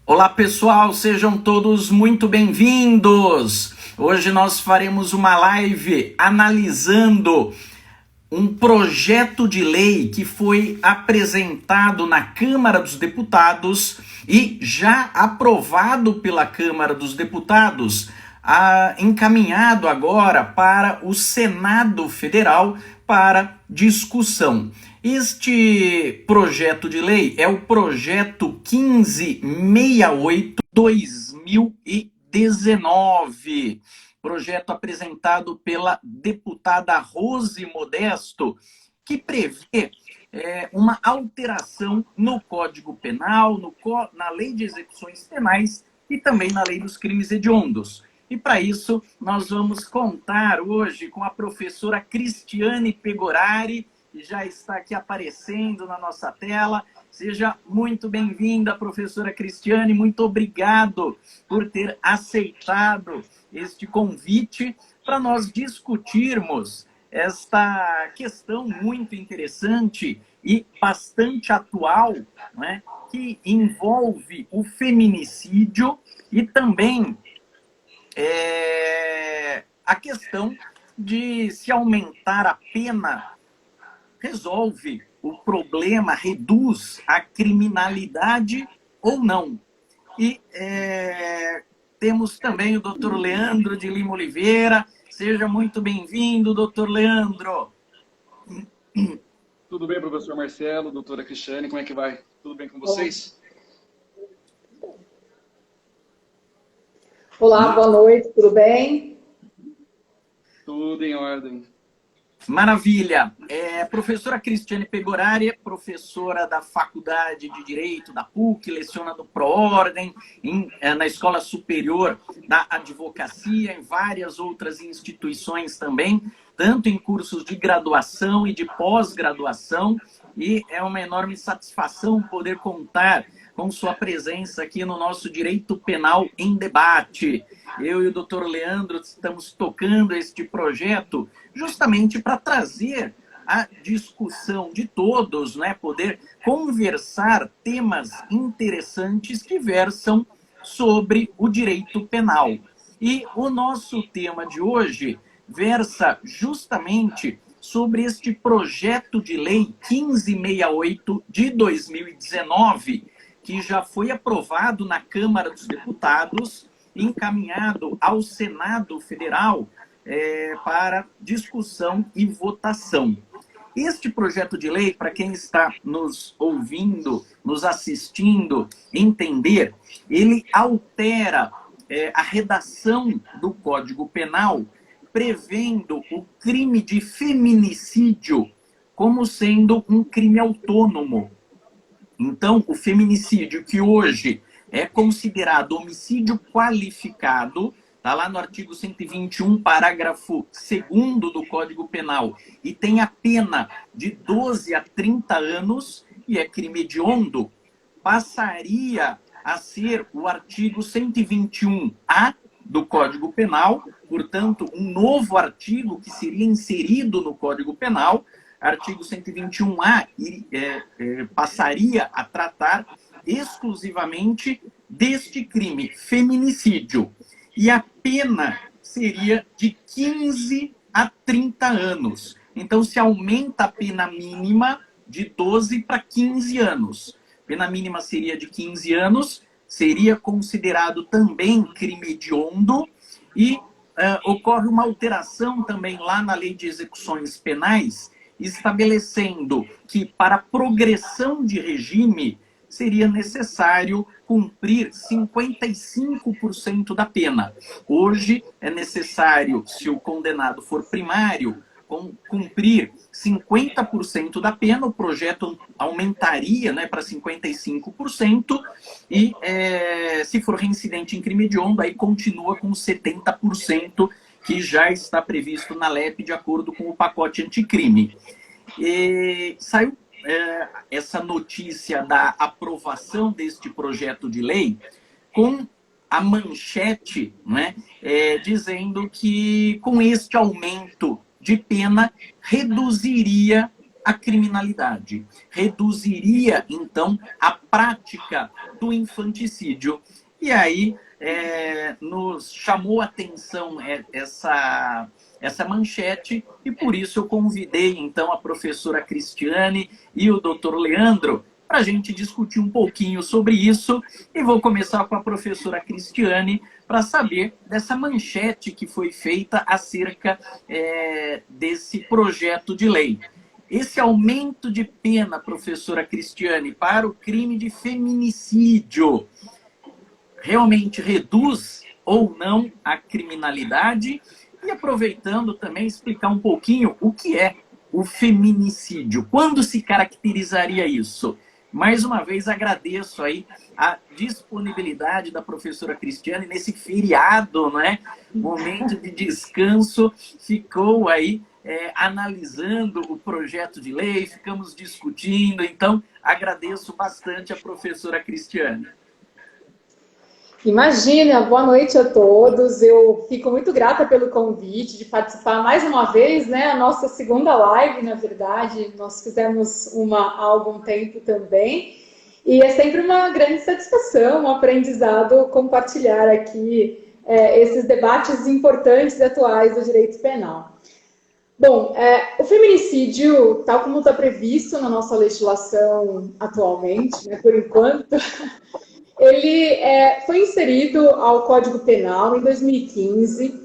Olá pessoal, sejam todos muito bem-vindos! Hoje nós faremos uma live analisando um projeto de lei que foi apresentado na Câmara dos Deputados e já aprovado pela Câmara dos Deputados, encaminhado agora para o Senado Federal para discussão. Este projeto de lei é o projeto 1568/2019, projeto apresentado pela deputada Rose Modesto, que prevê uma alteração no Código Penal, na Lei de Execuções Penais e também na Lei dos Crimes Hediondos. E para isso, nós vamos contar hoje com a professora Cristiane Pegorari, que já está aqui aparecendo na nossa tela. Seja muito bem-vinda, professora Cristiane. Muito obrigado por ter aceitado este convite para nós discutirmos esta questão muito interessante e bastante atual, né, que envolve o feminicídio e também a questão de se aumentar a pena resolve o problema, reduz a criminalidade ou não. E temos também o doutor Leandro de Lima Oliveira. Seja muito bem-vindo, doutor Leandro. Tudo bem, professor Marcelo, doutora Cristiane, como é que vai? Tudo bem com vocês? Olá, boa noite, tudo bem? Tudo em ordem. Maravilha. Professora Cristiane Pegorari, professora da Faculdade de Direito da PUC, leciona no ProOrdem, na Escola Superior da Advocacia, em várias outras instituições também, tanto em cursos de graduação e de pós-graduação, e é uma enorme satisfação poder contar com sua presença aqui no nosso Direito Penal em Debate. Eu e o doutor Leandro estamos tocando este projeto justamente para trazer a discussão de todos, né? Poder conversar temas interessantes que versam sobre o direito penal. E o nosso tema de hoje versa justamente sobre este projeto de lei 1568 de 2019, que já foi aprovado na Câmara dos Deputados, encaminhado ao Senado Federal para discussão e votação. Este projeto de lei, para quem está nos ouvindo, nos assistindo, entender, ele altera a redação do Código Penal, prevendo o crime de feminicídio como sendo um crime autônomo. Então, o feminicídio, que hoje é considerado homicídio qualificado, está lá no artigo 121, parágrafo 2º do Código Penal, e tem a pena de 12 a 30 anos, e é crime hediondo, passaria a ser o artigo 121-A do Código Penal, portanto, um novo artigo que seria inserido no Código Penal. Artigo 121-A passaria a tratar exclusivamente deste crime, feminicídio. E a pena seria de 15 a 30 anos. Então, se aumenta a pena mínima de 12 para 15 anos. Pena mínima seria de 15 anos, seria considerado também crime hediondo e ocorre uma alteração também lá na Lei de Execuções Penais, estabelecendo que para progressão de regime seria necessário cumprir 55% da pena. Hoje é necessário, se o condenado for primário, cumprir 50% da pena. O projeto aumentaria, né, para 55%, e se for reincidente em crime hediondo, aí continua com 70%, que já está previsto na LEP de acordo com o pacote anticrime. Saiu essa notícia da aprovação deste projeto de lei com a manchete, né, dizendo que com este aumento de pena reduziria a criminalidade, reduziria, então, a prática do infanticídio. E aí nos chamou a atenção essa manchete, e por isso eu convidei, então, a professora Cristiane e o doutor Leandro para a gente discutir um pouquinho sobre isso. E vou começar com a professora Cristiane para saber dessa manchete que foi feita acerca desse projeto de lei. Esse aumento de pena, professora Cristiane, para o crime de feminicídio, realmente reduz ou não a criminalidade? E aproveitando também explicar um pouquinho o que é o feminicídio. Quando se caracterizaria isso? Mais uma vez agradeço aí a disponibilidade da professora Cristiane nesse feriado, né? Momento de descanso, ficou aí analisando o projeto de lei, ficamos discutindo, então agradeço bastante a professora Cristiane. Imagina, boa noite a todos. Eu fico muito grata pelo convite de participar mais uma vez, né? A nossa segunda live, na verdade, nós fizemos uma há algum tempo também. E é sempre uma grande satisfação, um aprendizado compartilhar aqui esses debates importantes e atuais do direito penal. Bom, o feminicídio, tal como está previsto na nossa legislação atualmente, né, por enquanto, ele foi inserido ao Código Penal em 2015,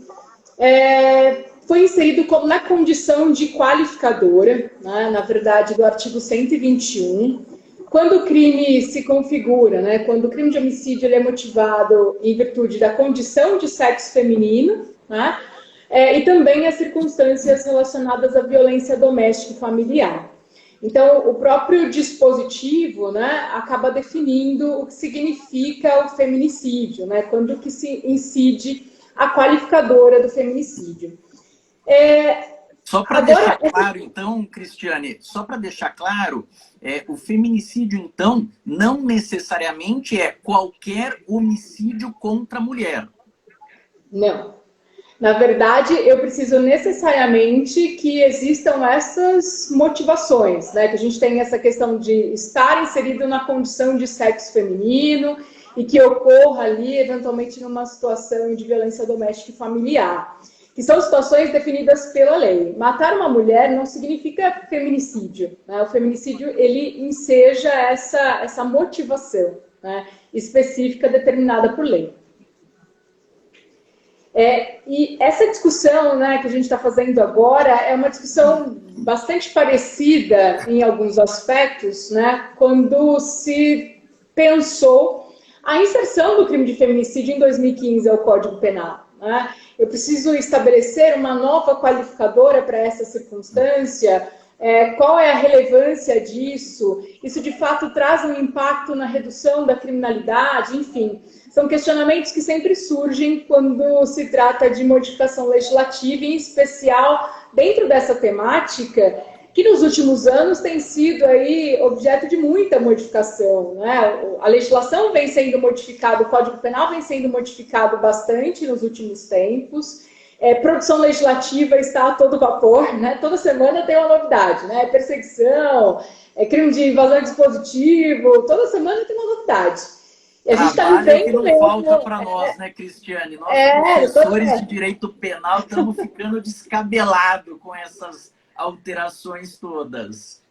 foi inserido na condição de qualificadora, né, na verdade, do artigo 121, quando o crime se configura, né, quando o crime de homicídio ele é motivado em virtude da condição de sexo feminino, né, e também as circunstâncias relacionadas à violência doméstica e familiar. Então, o próprio dispositivo, né, acaba definindo o que significa o feminicídio, né, quando que se incide a qualificadora do feminicídio. Só para deixar claro, então, Cristiane, só para deixar claro, o feminicídio, então, não necessariamente é qualquer homicídio contra a mulher. Não. Na verdade, eu preciso necessariamente que existam essas motivações, né? Que a gente tem essa questão de estar inserido na condição de sexo feminino e que ocorra ali, eventualmente, numa situação de violência doméstica e familiar, que são situações definidas pela lei. Matar uma mulher não significa feminicídio, né? O feminicídio, ele enseja essa motivação, né, específica determinada por lei. E essa discussão, né, que a gente está fazendo agora é uma discussão bastante parecida em alguns aspectos, né, quando se pensou a inserção do crime de feminicídio em 2015 ao Código Penal, né? Eu preciso estabelecer uma nova qualificadora para essa circunstância. Qual é a relevância disso? Isso, de fato, traz um impacto na redução da criminalidade? Enfim, são questionamentos que sempre surgem quando se trata de modificação legislativa, em especial dentro dessa temática, que nos últimos anos tem sido aí objeto de muita modificação, né? A legislação vem sendo modificada, o Código Penal vem sendo modificado bastante nos últimos tempos. Produção legislativa está a todo vapor, né? Toda semana tem uma novidade, né? Perseguição, crime de invasão de dispositivo, toda semana tem uma novidade. E a gente está vivendo que não mesmo, falta para nós, né, Cristiane? Nós, professores de direito penal, estamos ficando descabelados com essas alterações todas.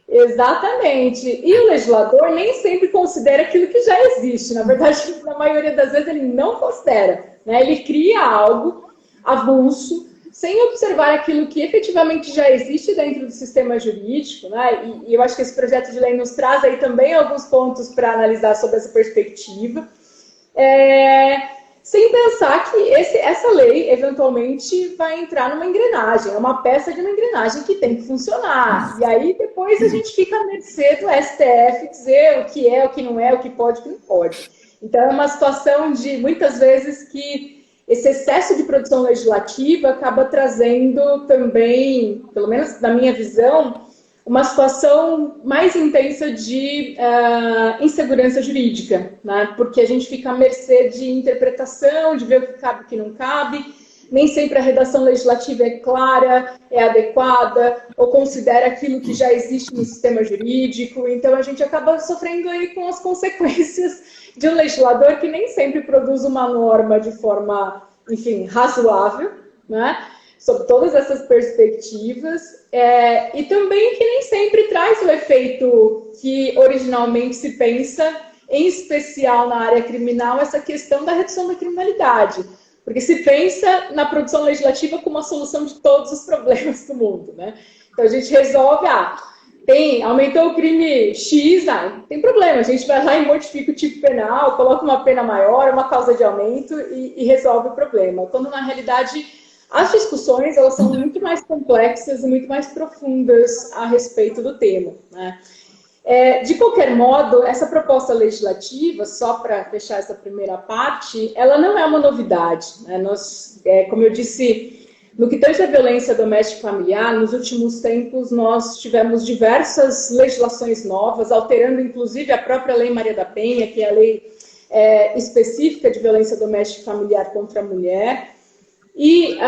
Exatamente. E o legislador nem sempre considera aquilo que já existe. Na verdade, na maioria das vezes, ele não considera, né? Ele cria algo avulso, sem observar aquilo que efetivamente já existe dentro do sistema jurídico, né? E eu acho que esse projeto de lei nos traz aí também alguns pontos para analisar sobre essa perspectiva, sem pensar que essa lei, eventualmente, vai entrar numa engrenagem, é uma peça de uma engrenagem que tem que funcionar. E aí, depois, a gente fica à mercê do STF dizer o que é, o que não é, o que pode, o que não pode. Então, é uma situação de, muitas vezes, que esse excesso de produção legislativa acaba trazendo também, pelo menos na minha visão, uma situação mais intensa de insegurança jurídica, né? Porque a gente fica à mercê de interpretação, de ver o que cabe e o que não cabe. nem sempre a redação legislativa é clara, é adequada, ou considera aquilo que já existe no sistema jurídico. Então, a gente acaba sofrendo aí com as consequências de um legislador que nem sempre produz uma norma de forma, enfim, razoável, né? Sob todas essas perspectivas, e também que nem sempre traz o efeito que originalmente se pensa, em especial na área criminal, essa questão da redução da criminalidade. Porque se pensa na produção legislativa como a solução de todos os problemas do mundo, né? Então a gente resolve, aumentou o crime X, tem problema, a gente vai lá e modifica o tipo penal, coloca uma pena maior, uma causa de aumento e resolve o problema. Quando na realidade as discussões elas são muito mais complexas e muito mais profundas a respeito do tema, né? De qualquer modo, essa proposta legislativa, só para fechar essa primeira parte, ela não é uma novidade, né? Nós, como eu disse, no que tange à violência doméstica e familiar, nos últimos tempos nós tivemos diversas legislações novas, alterando inclusive a própria Lei Maria da Penha, que é a lei específica de violência doméstica e familiar contra a mulher. E,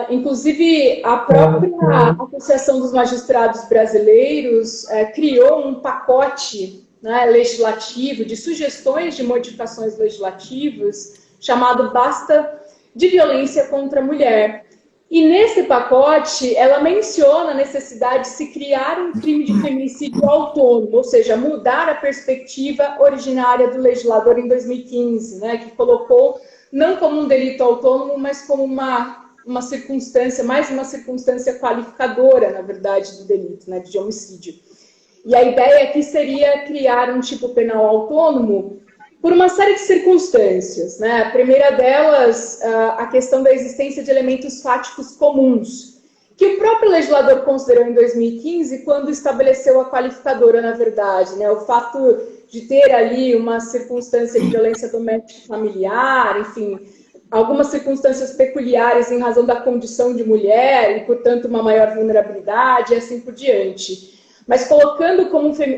inclusive, a própria Associação dos Magistrados Brasileiros criou um pacote, né, legislativo de sugestões de modificações legislativas chamado Basta de Violência contra a Mulher. E nesse pacote, ela menciona a necessidade de se criar um crime de feminicídio autônomo, ou seja, mudar a perspectiva originária do legislador em 2015, né, que colocou não como um delito autônomo, mas como uma circunstância, mais uma circunstância qualificadora, na verdade, do delito, né, de homicídio. E a ideia aqui seria criar um tipo penal autônomo por uma série de circunstâncias, né? A primeira delas, a questão da existência de elementos fáticos comuns, que o próprio legislador considerou em 2015, quando estabeleceu a qualificadora, na verdade, né? O fato de ter ali uma circunstância de violência doméstica familiar, enfim, algumas circunstâncias peculiares em razão da condição de mulher e, portanto, uma maior vulnerabilidade e assim por diante. Mas colocando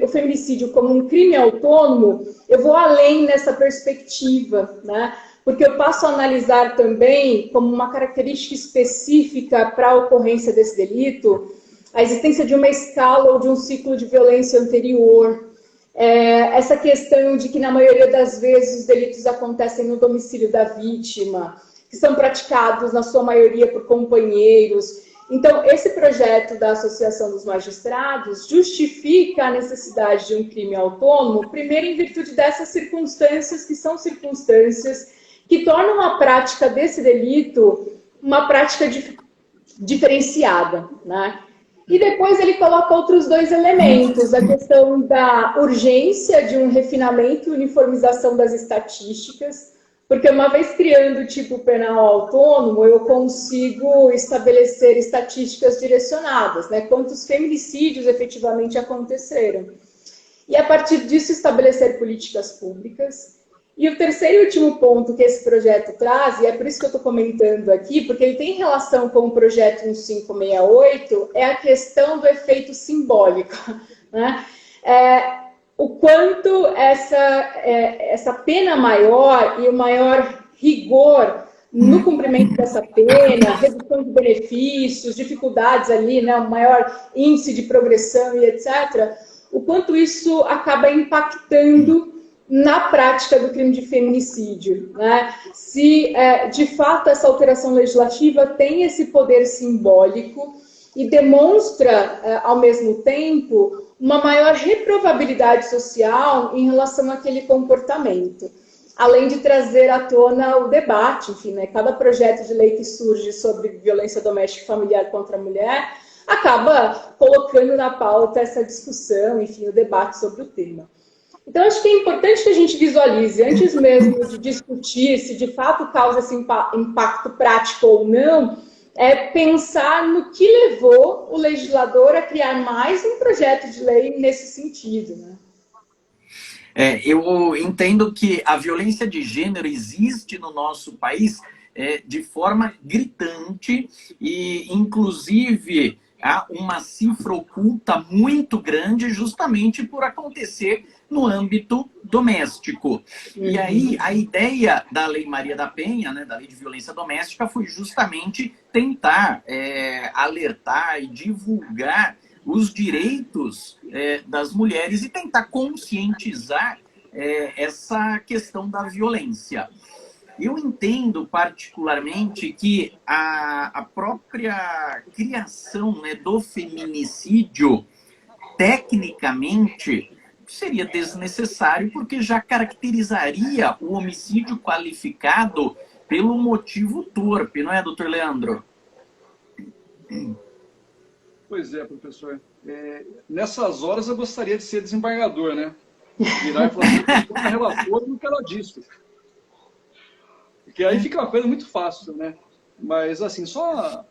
o feminicídio como um crime autônomo, eu vou além nessa perspectiva, né? Porque eu passo a analisar também como uma característica específica para a ocorrência desse delito a existência de uma escala ou de um ciclo de violência anterior. Essa questão de que, na maioria das vezes, os delitos acontecem no domicílio da vítima, que são praticados, na sua maioria, por companheiros. Então, esse projeto da Associação dos Magistrados justifica a necessidade de um crime autônomo, primeiro em virtude dessas circunstâncias, que são circunstâncias que tornam a prática desse delito uma prática diferenciada, né? E depois ele coloca outros dois elementos, a questão da urgência de um refinamento e uniformização das estatísticas, porque uma vez criando o tipo penal autônomo, eu consigo estabelecer estatísticas direcionadas, né? Quantos feminicídios efetivamente aconteceram. E a partir disso estabelecer políticas públicas. E o terceiro e último ponto que esse projeto traz, e é por isso que eu estou comentando aqui, porque ele tem relação com o projeto 1568, é a questão do efeito simbólico, né? O quanto essa pena maior e o maior rigor no cumprimento dessa pena, redução de benefícios, dificuldades ali, né, um maior índice de progressão e etc., o quanto isso acaba impactando na prática do crime de feminicídio, né? Se de fato essa alteração legislativa tem esse poder simbólico e demonstra ao mesmo tempo uma maior reprovabilidade social em relação àquele comportamento, além de trazer à tona o debate, enfim, né? Cada projeto de lei que surge sobre violência doméstica e familiar contra a mulher acaba colocando na pauta essa discussão, enfim, o debate sobre o tema. Então, acho que é importante que a gente visualize, antes mesmo de discutir se de fato causa esse impacto prático ou não, pensar no que levou o legislador a criar mais um projeto de lei nesse sentido, né? Eu entendo que a violência de gênero existe no nosso país de forma gritante e, inclusive, há uma cifra oculta muito grande justamente por acontecer no âmbito doméstico. E aí a ideia da Lei Maria da Penha, né, da Lei de Violência Doméstica, foi justamente tentar alertar e divulgar os direitos das mulheres e tentar conscientizar essa questão da violência. Eu entendo particularmente que a própria criação, né, do feminicídio, tecnicamente, seria desnecessário, porque já caracterizaria o homicídio qualificado pelo motivo torpe, não é, doutor Leandro? Pois é, professor. Nessas horas eu gostaria de ser desembargador, né? Virar e falar assim, eu relator no que ela disse. Porque aí fica uma coisa muito fácil, né? Mas, assim, só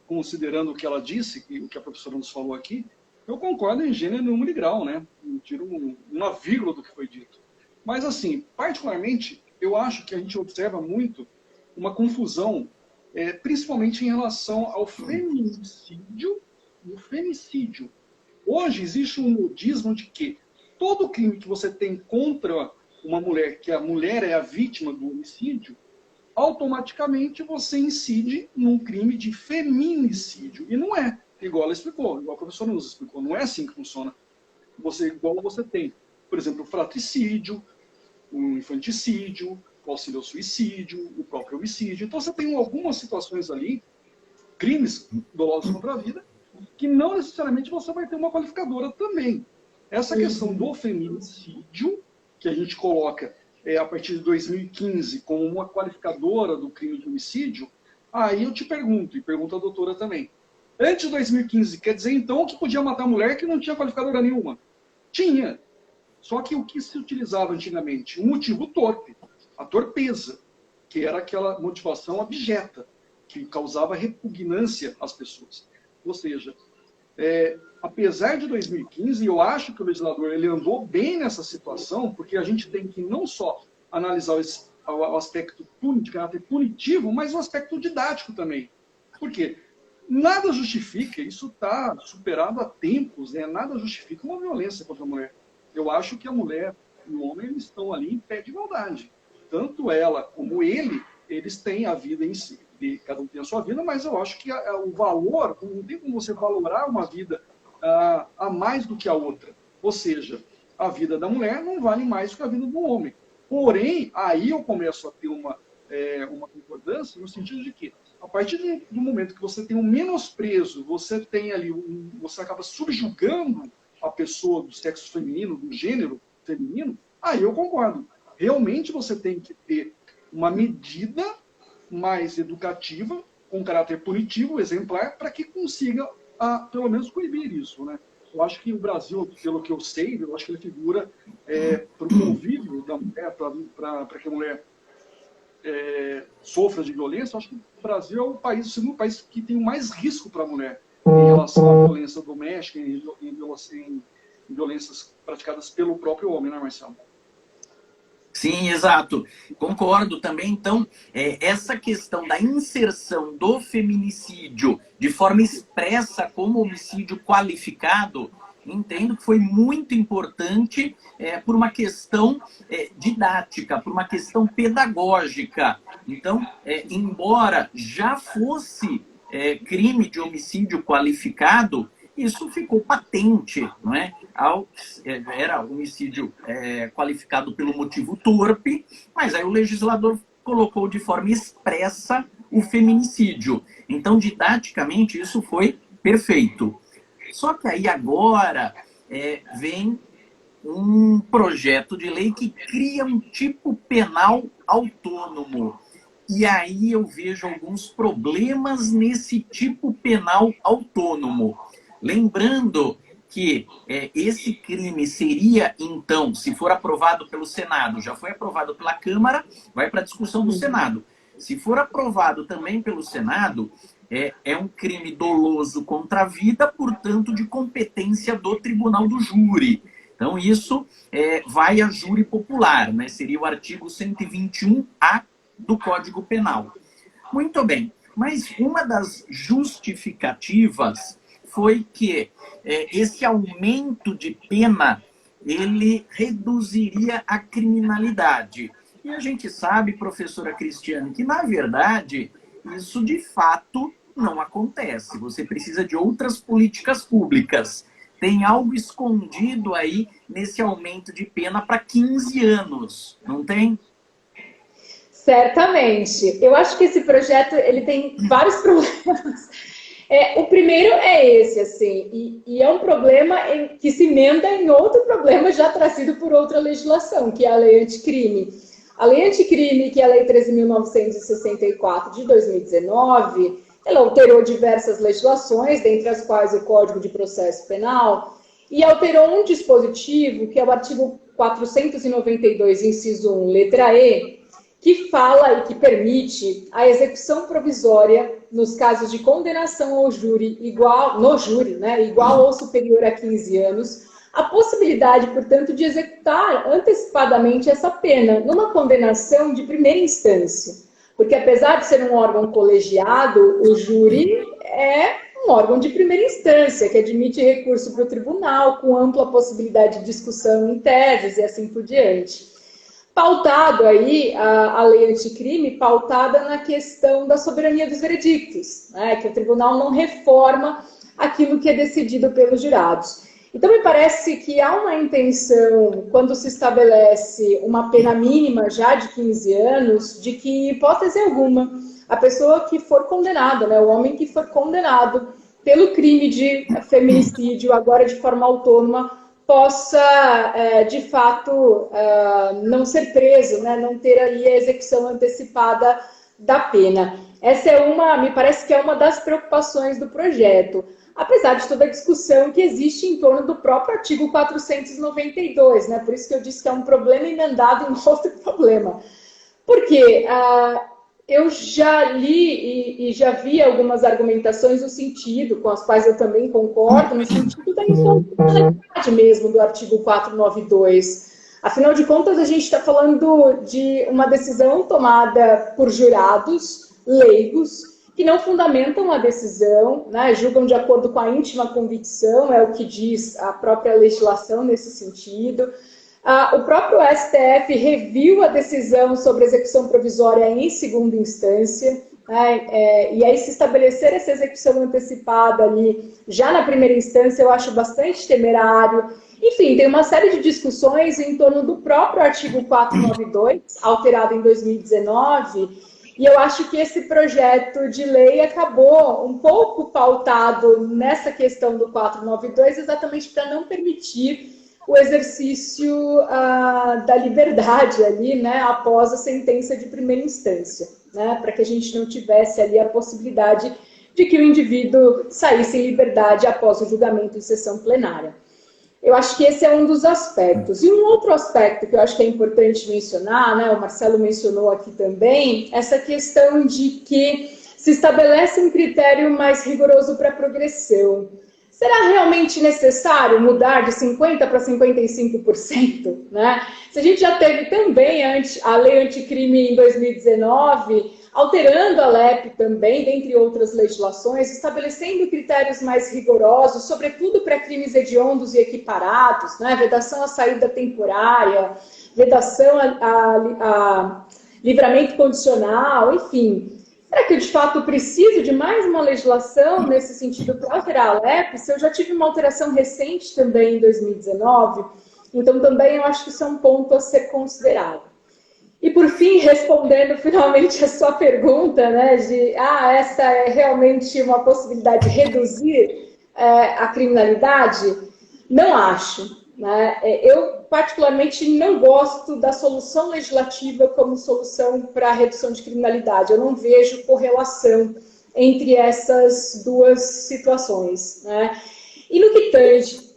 considerando o que ela disse, o que a professora nos falou aqui, eu concordo em gênero, número e grau, né? Não tiro uma vírgula do que foi dito. Mas, assim, particularmente, eu acho que a gente observa muito uma confusão, principalmente em relação ao feminicídio e o femicídio. Hoje existe um modismo de que todo crime que você tem contra uma mulher, que a mulher é a vítima do homicídio, automaticamente você incide num crime de feminicídio. E não é, igual ela explicou, igual a professora nos explicou, não é assim que funciona. Igual você tem, por exemplo, o fratricídio, o infanticídio, o auxílio ao suicídio, o próprio homicídio. Então você tem algumas situações ali, crimes dolosos contra a vida, que não necessariamente você vai ter uma qualificadora também. Essa questão do feminicídio, que a gente coloca a partir de 2015 como uma qualificadora do crime de homicídio, aí eu te pergunto, e pergunto à doutora também. Antes de 2015, quer dizer então que podia matar mulher que não tinha qualificadora nenhuma? Tinha. Só que o que se utilizava antigamente? Um motivo torpe, a torpeza, que era aquela motivação abjeta, que causava repugnância às pessoas. Ou seja, apesar de 2015, eu acho que o legislador ele andou bem nessa situação, porque a gente tem que não só analisar o aspecto de caráter punitivo, mas o aspecto didático também. Por quê? Nada justifica, isso está superado há tempos, né? Nada justifica uma violência contra a mulher. Eu acho que a mulher e o homem eles estão ali em pé de igualdade. Tanto ela como ele, eles têm a vida em si. Cada um tem a sua vida, mas eu acho que o valor, não tem como você valorar uma vida a mais do que a outra. Ou seja, a vida da mulher não vale mais do que a vida do homem. Porém, aí eu começo a ter uma concordância no sentido de que, a partir do momento que você tem um menosprezo, você tem ali, você acaba subjugando a pessoa do sexo feminino, do gênero feminino, aí eu concordo. Realmente você tem que ter uma medida mais educativa, com caráter punitivo, exemplar, para que consiga, pelo menos, coibir isso, né? Eu acho que o Brasil, pelo que eu sei, eu acho que ele figura para o convívio da mulher, para que a mulher sofra de violência. Eu acho que o Brasil é o segundo país que tem mais risco para a mulher em relação à violência doméstica, em violências praticadas pelo próprio homem, né, Marcelo? Sim, exato. Concordo também. Então, essa questão da inserção do feminicídio de forma expressa como homicídio qualificado, entendo que foi muito importante por uma questão didática, por uma questão pedagógica. Então, embora já fosse crime de homicídio qualificado, isso ficou patente, não é? Era homicídio qualificado pelo motivo torpe, mas aí o legislador colocou de forma expressa o feminicídio. Então, didaticamente, isso foi perfeito. Só que aí agora vem um projeto de lei que cria um tipo penal autônomo. E aí eu vejo alguns problemas nesse tipo penal autônomo. Lembrando que esse crime seria, então, se for aprovado pelo Senado, já foi aprovado pela Câmara, vai para a discussão do Senado. Se for aprovado também pelo Senado, é um crime doloso contra a vida, portanto, de competência do Tribunal do Júri. Então, isso vai a júri popular, né? Seria o artigo 121A do Código Penal. Muito bem, mas uma das justificativas foi que esse aumento de pena ele reduziria a criminalidade. E a gente sabe, professora Cristiane, que na verdade isso de fato não acontece. Você precisa de outras políticas públicas. Tem algo escondido aí nesse aumento de pena para 15 anos, não tem? Certamente. Eu acho que esse projeto ele tem vários problemas. O primeiro é esse, assim, e é um problema que se emenda em outro problema já trazido por outra legislação, que é a Lei Anticrime. A Lei Anticrime, que é a Lei 13.964 de 2019, ela alterou diversas legislações, dentre as quais o Código de Processo Penal, e alterou um dispositivo, que é o artigo 492, inciso 1, letra E, que fala e que permite a execução provisória nos casos de condenação ao júri igual ou superior a 15 anos, a possibilidade, portanto, de executar antecipadamente essa pena numa condenação de primeira instância. Porque, apesar de ser um órgão colegiado, o júri é um órgão de primeira instância, que admite recurso para o tribunal, com ampla possibilidade de discussão em teses e assim por diante. Pautado aí, a lei anticrime, pautada na questão da soberania dos veredictos, né, que o tribunal não reforma aquilo que é decidido pelos jurados. Então, me parece que há uma intenção, quando se estabelece uma pena mínima já de 15 anos, de que, em hipótese alguma, a pessoa que for condenada, né, o homem que for condenado pelo crime de feminicídio, agora de forma autônoma, possa, de fato, não ser preso, né, não ter ali a execução antecipada da pena. Essa me parece que é uma das preocupações do projeto. Apesar de toda a discussão que existe em torno do próprio artigo 492, né? Por isso que eu disse que é um problema emendado em outro problema. Porque eu já li e já vi algumas argumentações no sentido, com as quais eu também concordo, no sentido da inconstitucionalidade mesmo do artigo 492. Afinal de contas, a gente está falando de uma decisão tomada por jurados leigos, que não fundamentam a decisão, né, julgam de acordo com a íntima convicção, é o que diz a própria legislação nesse sentido. O próprio STF reviu a decisão sobre execução provisória em segunda instância, né, e aí se estabelecer essa execução antecipada ali, já na primeira instância, eu acho bastante temerário. Enfim, tem uma série de discussões em torno do próprio artigo 492, alterado em 2019, e eu acho que esse projeto de lei acabou um pouco pautado nessa questão do 492, exatamente para não permitir o exercício da liberdade ali, né, após a sentença de primeira instância, né, para que a gente não tivesse ali a possibilidade de que o indivíduo saísse em liberdade após o julgamento em sessão plenária. Eu acho que esse é um dos aspectos. E um outro aspecto que eu acho que é importante mencionar, né, o Marcelo mencionou aqui também, essa questão de que se estabelece um critério mais rigoroso para a progressão. Será realmente necessário mudar de 50% para 55%? Né? Se a gente já teve também a lei anticrime em 2019, alterando a LEP também, dentre outras legislações, estabelecendo critérios mais rigorosos, sobretudo para crimes hediondos e equiparados, né? Vedação à saída temporária, vedação a livramento condicional, enfim. Será que eu, de fato, preciso de mais uma legislação nesse sentido para alterar a LEP? Se eu já tive uma alteração recente também em 2019, então também eu acho que isso é um ponto a ser considerado. E, por fim, respondendo finalmente a sua pergunta, né, de essa é realmente uma possibilidade de reduzir a criminalidade, não acho. Né? Eu, particularmente, não gosto da solução legislativa como solução para a redução de criminalidade. Eu não vejo correlação entre essas duas situações. Né? E no que tange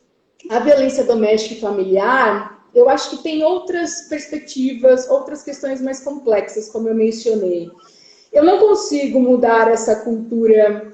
a violência doméstica e familiar, eu acho que tem outras perspectivas, outras questões mais complexas, como eu mencionei. Eu não consigo mudar essa cultura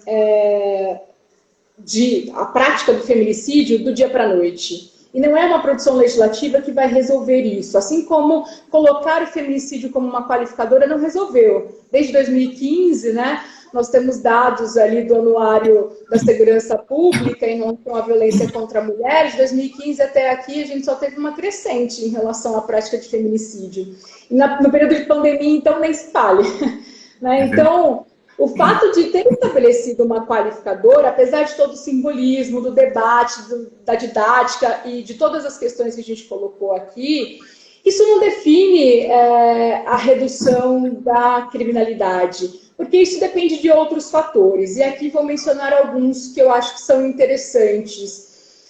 a prática do feminicídio do dia para a noite. E não é uma produção legislativa que vai resolver isso. Assim como colocar o feminicídio como uma qualificadora não resolveu. Desde 2015, né, Nós temos dados ali do Anuário da Segurança Pública em relação à violência contra a mulher. De 2015 até aqui, a gente só teve uma crescente em relação à prática de feminicídio. E no período de pandemia, então, nem se fale. Né? Então, o fato de ter estabelecido uma qualificadora, apesar de todo o simbolismo, do debate, da didática e de todas as questões que a gente colocou aqui, isso não define a redução da criminalidade, porque isso depende de outros fatores. E aqui vou mencionar alguns que eu acho que são interessantes.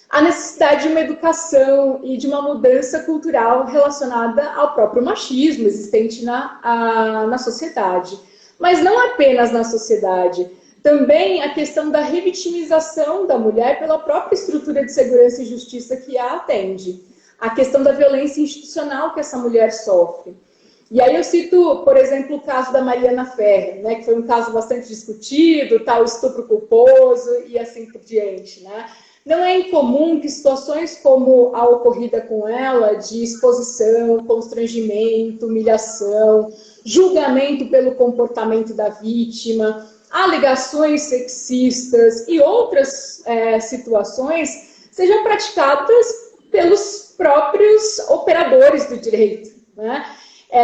A necessidade de uma educação e de uma mudança cultural relacionada ao próprio machismo existente na sociedade. Mas não apenas na sociedade, também a questão da revitimização da mulher pela própria estrutura de segurança e justiça que a atende. A questão da violência institucional que essa mulher sofre. E aí eu cito, por exemplo, o caso da Mariana Ferrer, né, que foi um caso bastante discutido, tal estupro culposo e assim por diante, né? Não é incomum que situações como a ocorrida com ela, de exposição, constrangimento, humilhação, julgamento pelo comportamento da vítima, alegações sexistas e outras situações sejam praticadas pelos próprios operadores do direito, né?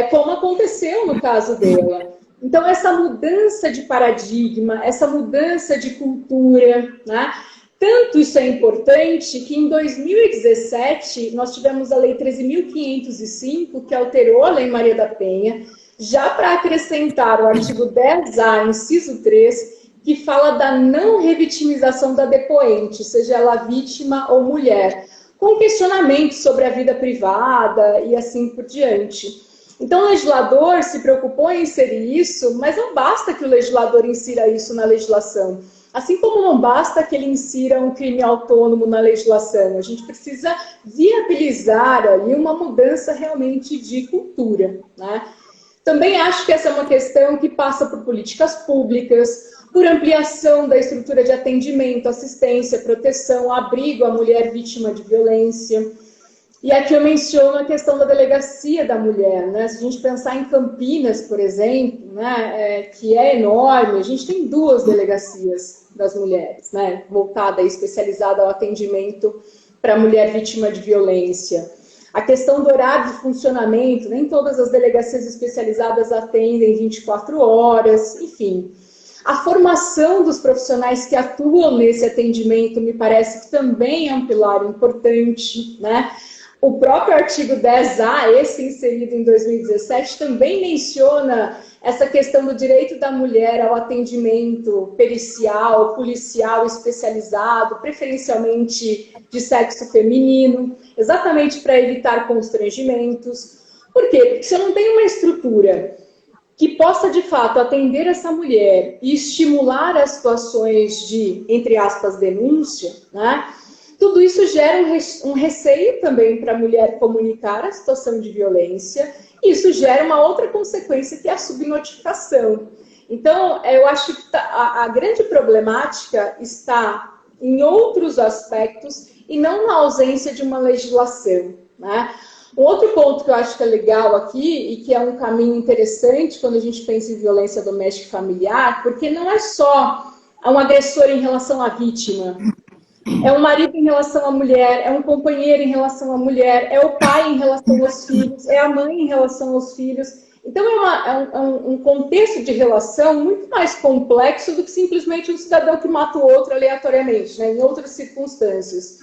Como aconteceu no caso dela. Então, essa mudança de paradigma, essa mudança de cultura, né? Tanto isso é importante que em 2017 nós tivemos a Lei 13.505, que alterou a Lei Maria da Penha, já para acrescentar o artigo 10A, inciso 3, que fala da não revitimização da depoente, seja ela vítima ou mulher, com questionamentos sobre a vida privada e assim por diante. Então, o legislador se preocupou em inserir isso, mas não basta que o legislador insira isso na legislação. Assim como não basta que ele insira um crime autônomo na legislação, a gente precisa viabilizar ali uma mudança realmente de cultura, né? Também acho que essa é uma questão que passa por políticas públicas, por ampliação da estrutura de atendimento, assistência, proteção, abrigo à mulher vítima de violência. E aqui eu menciono a questão da delegacia da mulher, né? Se a gente pensar em Campinas, por exemplo, né, que é enorme, a gente tem 2 delegacias das mulheres, né, voltada e especializada ao atendimento para a mulher vítima de violência. A questão do horário de funcionamento, nem todas as delegacias especializadas atendem 24 horas, enfim. A formação dos profissionais que atuam nesse atendimento me parece que também é um pilar importante, né? O próprio artigo 10A, esse inserido em 2017, também menciona essa questão do direito da mulher ao atendimento pericial, policial especializado, preferencialmente de sexo feminino, exatamente para evitar constrangimentos. Por quê? Porque se eu não tenho uma estrutura que possa, de fato, atender essa mulher e estimular as situações de, entre aspas, denúncia, né? Tudo isso gera um receio também para a mulher comunicar a situação de violência, e isso gera uma outra consequência, que é a subnotificação. Então, eu acho que a grande problemática está em outros aspectos e não na ausência de uma legislação, né? Um outro ponto que eu acho que é legal aqui, e que é um caminho interessante quando a gente pensa em violência doméstica e familiar, porque não é só um agressor em relação à vítima, é um marido em relação à mulher, é um companheiro em relação à mulher, é o pai em relação aos filhos, é a mãe em relação aos filhos. Então, é um contexto de relação muito mais complexo do que simplesmente um cidadão que mata o outro aleatoriamente, né, em outras circunstâncias.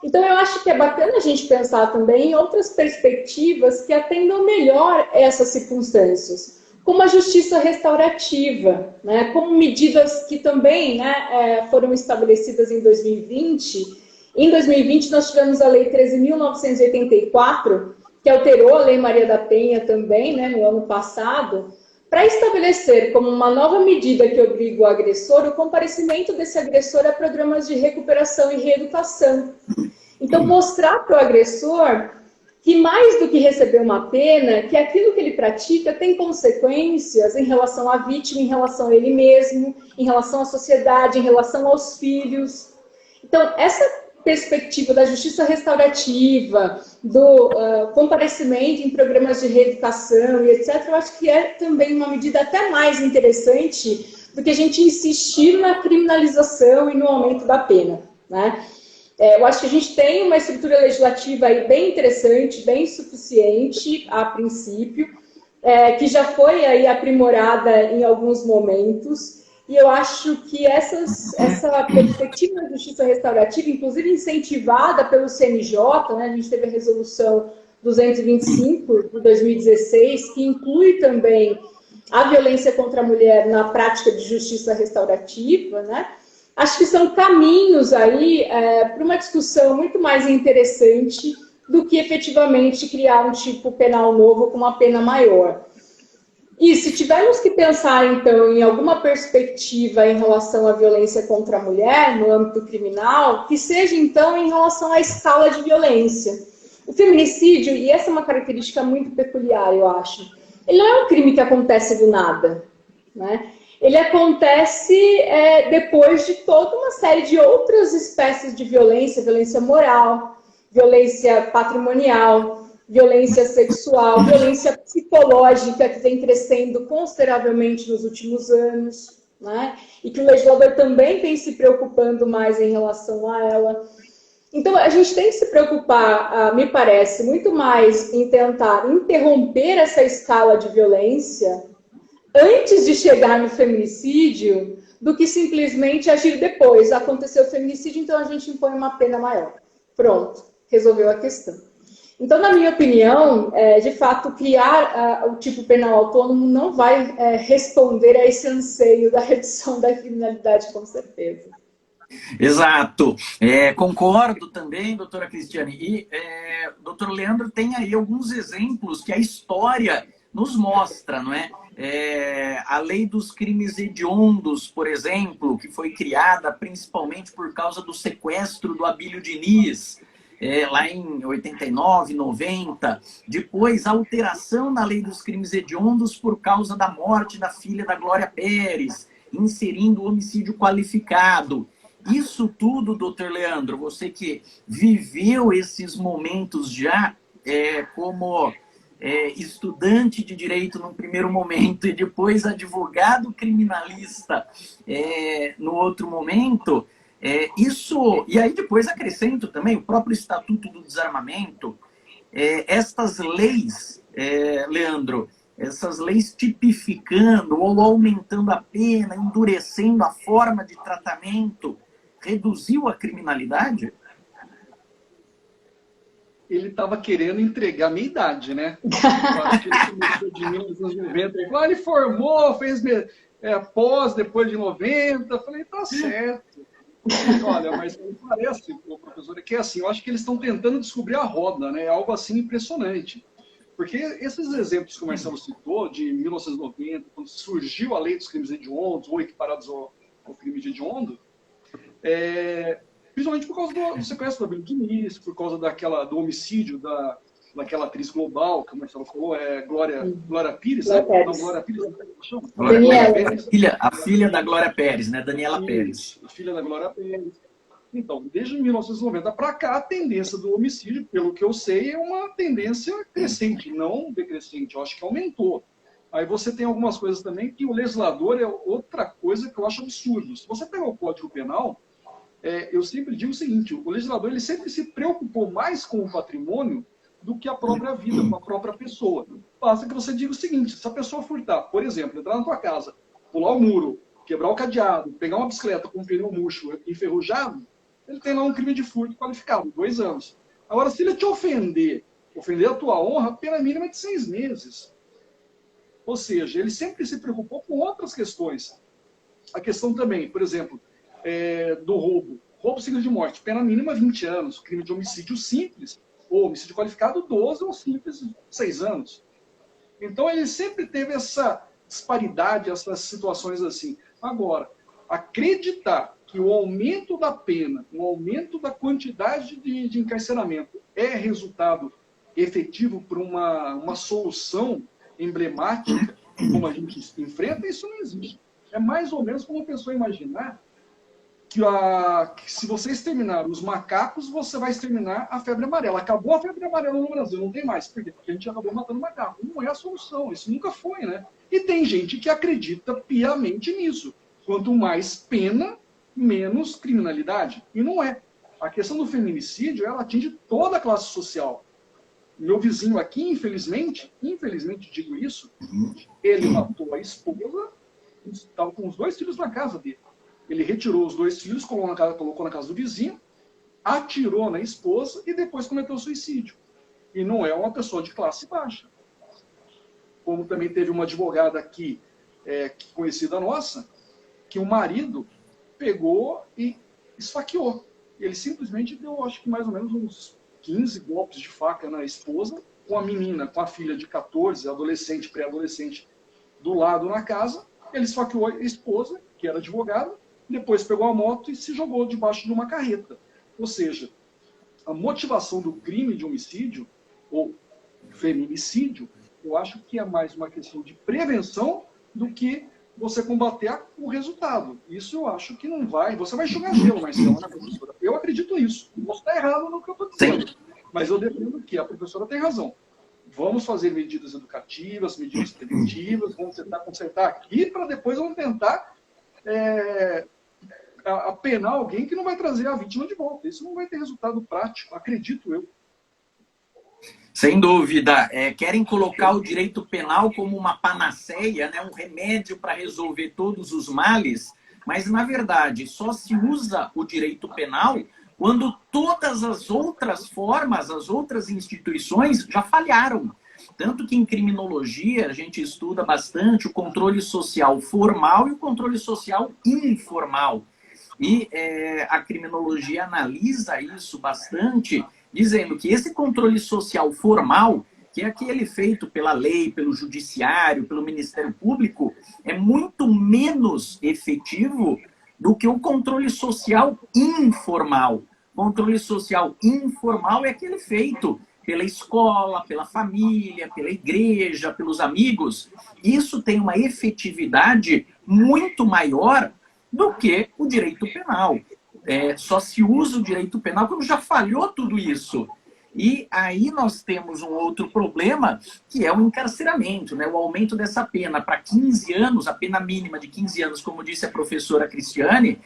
Então, eu acho que é bacana a gente pensar também em outras perspectivas que atendam melhor essas circunstâncias, como a justiça restaurativa, né, como medidas que também, né, foram estabelecidas em 2020. Em 2020, nós tivemos a Lei 13.984, que alterou a Lei Maria da Penha também, né, no ano passado, para estabelecer como uma nova medida que obriga o agressor o comparecimento desse agressor a programas de recuperação e reeducação. Então, mostrar para o agressor que mais do que receber uma pena, que aquilo que ele pratica tem consequências em relação à vítima, em relação a ele mesmo, em relação à sociedade, em relação aos filhos. Então, essa perspectiva da justiça restaurativa, do comparecimento em programas de reeducação e etc., eu acho que é também uma medida até mais interessante do que a gente insistir na criminalização e no aumento da pena, né? Eu acho que a gente tem uma estrutura legislativa aí bem interessante, bem suficiente a princípio, que já foi aí aprimorada em alguns momentos, e eu acho que essa perspectiva da justiça restaurativa, inclusive incentivada pelo CNJ, né, a gente teve a resolução 225 de 2016, que inclui também a violência contra a mulher na prática de justiça restaurativa, né? Acho que são caminhos aí para uma discussão muito mais interessante do que efetivamente criar um tipo penal novo com uma pena maior. E se tivermos que pensar, então, em alguma perspectiva em relação à violência contra a mulher no âmbito criminal, que seja, então, em relação à escala de violência. O feminicídio, e essa é uma característica muito peculiar, eu acho, ele não é um crime que acontece do nada, né? Ele acontece depois de toda uma série de outras espécies de violência, violência moral, violência patrimonial, violência sexual, violência psicológica, que vem crescendo consideravelmente nos últimos anos, né? E que o legislador também tem se preocupando mais em relação a ela. Então, a gente tem que se preocupar, me parece, muito mais em tentar interromper essa escala de violência antes de chegar no feminicídio, do que simplesmente agir depois. Aconteceu o feminicídio, então a gente impõe uma pena maior. Pronto, resolveu a questão. Então, na minha opinião, de fato, criar o tipo penal autônomo não vai responder a esse anseio da redução da criminalidade, com certeza. Exato. Concordo também, doutora Cristiane. E doutor Leandro tem aí alguns exemplos que a história nos mostra, não é? A lei dos crimes hediondos, por exemplo, que foi criada principalmente por causa do sequestro do Abílio Diniz, lá em 89, 90. Depois, a alteração na lei dos crimes hediondos por causa da morte da filha da Glória Pérez, inserindo o homicídio qualificado. Isso tudo, doutor Leandro, você que viveu esses momentos já como estudante de direito num primeiro momento e depois advogado criminalista no outro momento, isso... E aí depois acrescento também o próprio Estatuto do Desarmamento, estas leis, Leandro, essas leis tipificando ou aumentando a pena, endurecendo a forma de tratamento, reduziu a criminalidade? Ele estava querendo entregar a minha idade, né? Eu acho que ele começou de 1990. Ele formou, fez pós depois de 90. Eu falei, tá certo. Olha, mas parece, professor, que é assim, eu acho que eles estão tentando descobrir a roda, né? É algo assim impressionante. Porque esses exemplos que o Marcelo citou, de 1990, quando surgiu a lei dos crimes hediondos, ou equiparados ao crime de hediondo, principalmente por causa do sequestro do Abílio Diniz, por causa do homicídio daquela atriz global, que o Marcelo falou, Glória Pires, né? Não, Glória Pires, não chama? Glória Pérez. A filha da Glória Pérez, né? Daniela Pérez. Filha da Glória Pérez. Então, desde 1990 para cá, a tendência do homicídio, pelo que eu sei, é uma tendência crescente, não decrescente. Eu acho que aumentou. Aí você tem algumas coisas também que o legislador é outra coisa que eu acho absurdo. Se você pegar o Código Penal, eu sempre digo o seguinte, o legislador ele sempre se preocupou mais com o patrimônio do que a própria vida, com a própria pessoa. Basta que você diga o seguinte, se a pessoa furtar, por exemplo, entrar na tua casa, pular o muro, quebrar o cadeado, pegar uma bicicleta com um pneu murcho enferrujado, ele tem lá um crime de furto qualificado, 2 anos. Agora, se ele te ofender a tua honra, a pena mínima é de 6 meses. Ou seja, ele sempre se preocupou com outras questões. A questão também, por exemplo, do roubo. Roubo seguido de morte, pena mínima 20 anos. Crime de homicídio simples, ou homicídio qualificado 12, ou simples 6 anos. Então ele sempre teve essa disparidade, essas situações assim. Agora, acreditar que o aumento da pena, o aumento da quantidade de encarceramento é resultado efetivo para uma solução emblemática, como a gente enfrenta, isso não existe. É mais ou menos como a pessoa imaginar que se você exterminar os macacos, você vai exterminar a febre amarela. Acabou a febre amarela no Brasil, não tem mais. Por quê? Porque a gente acabou matando macaco. Não é a solução, isso nunca foi, né? E tem gente que acredita piamente nisso. Quanto mais pena, menos criminalidade. E não é. A questão do feminicídio, ela atinge toda a classe social. Meu vizinho aqui, infelizmente digo isso, ele matou a esposa, estava com os 2 filhos na casa dele. Ele retirou os 2 filhos, colocou na casa do vizinho, atirou na esposa e depois cometeu suicídio. E não é uma pessoa de classe baixa. Como também teve uma advogada aqui, conhecida nossa, que o marido pegou e esfaqueou. Ele simplesmente deu, acho que mais ou menos uns 15 golpes de faca na esposa, com a menina, com a filha de 14, adolescente, pré-adolescente, do lado na casa. Ele esfaqueou a esposa, que era advogada, depois pegou a moto e se jogou debaixo de uma carreta. Ou seja, a motivação do crime de homicídio, ou feminicídio, eu acho que é mais uma questão de prevenção do que você combater o resultado. Isso eu acho que não vai. Você vai jogar gelo, Marcelo, né, professora? Eu acredito isso. Não posso estar errado no que eu estou dizendo. Mas eu defendo que a professora tem razão. Vamos fazer medidas educativas, medidas preventivas, vamos tentar consertar aqui para depois vamos tentar apenar alguém que não vai trazer a vítima de volta. Isso não vai ter resultado prático, acredito eu. Sem dúvida. Querem colocar o direito penal como uma panaceia, né? Um remédio para resolver todos os males, mas, na verdade, só se usa o direito penal quando todas as outras formas, as outras instituições já falharam. Tanto que em criminologia a gente estuda bastante o controle social formal e o controle social informal. E a criminologia analisa isso bastante, dizendo que esse controle social formal, que é aquele feito pela lei, pelo judiciário, pelo Ministério Público, é muito menos efetivo do que o controle social informal. O controle social informal é aquele feito pela escola, pela família, pela igreja, pelos amigos. Isso tem uma efetividade muito maior do que o direito penal. Só se usa o direito penal quando já falhou tudo isso. E aí nós temos um outro problema, que é o encarceramento, né? O aumento dessa pena para 15 anos, a pena mínima de 15 anos, como disse a professora Cristiane,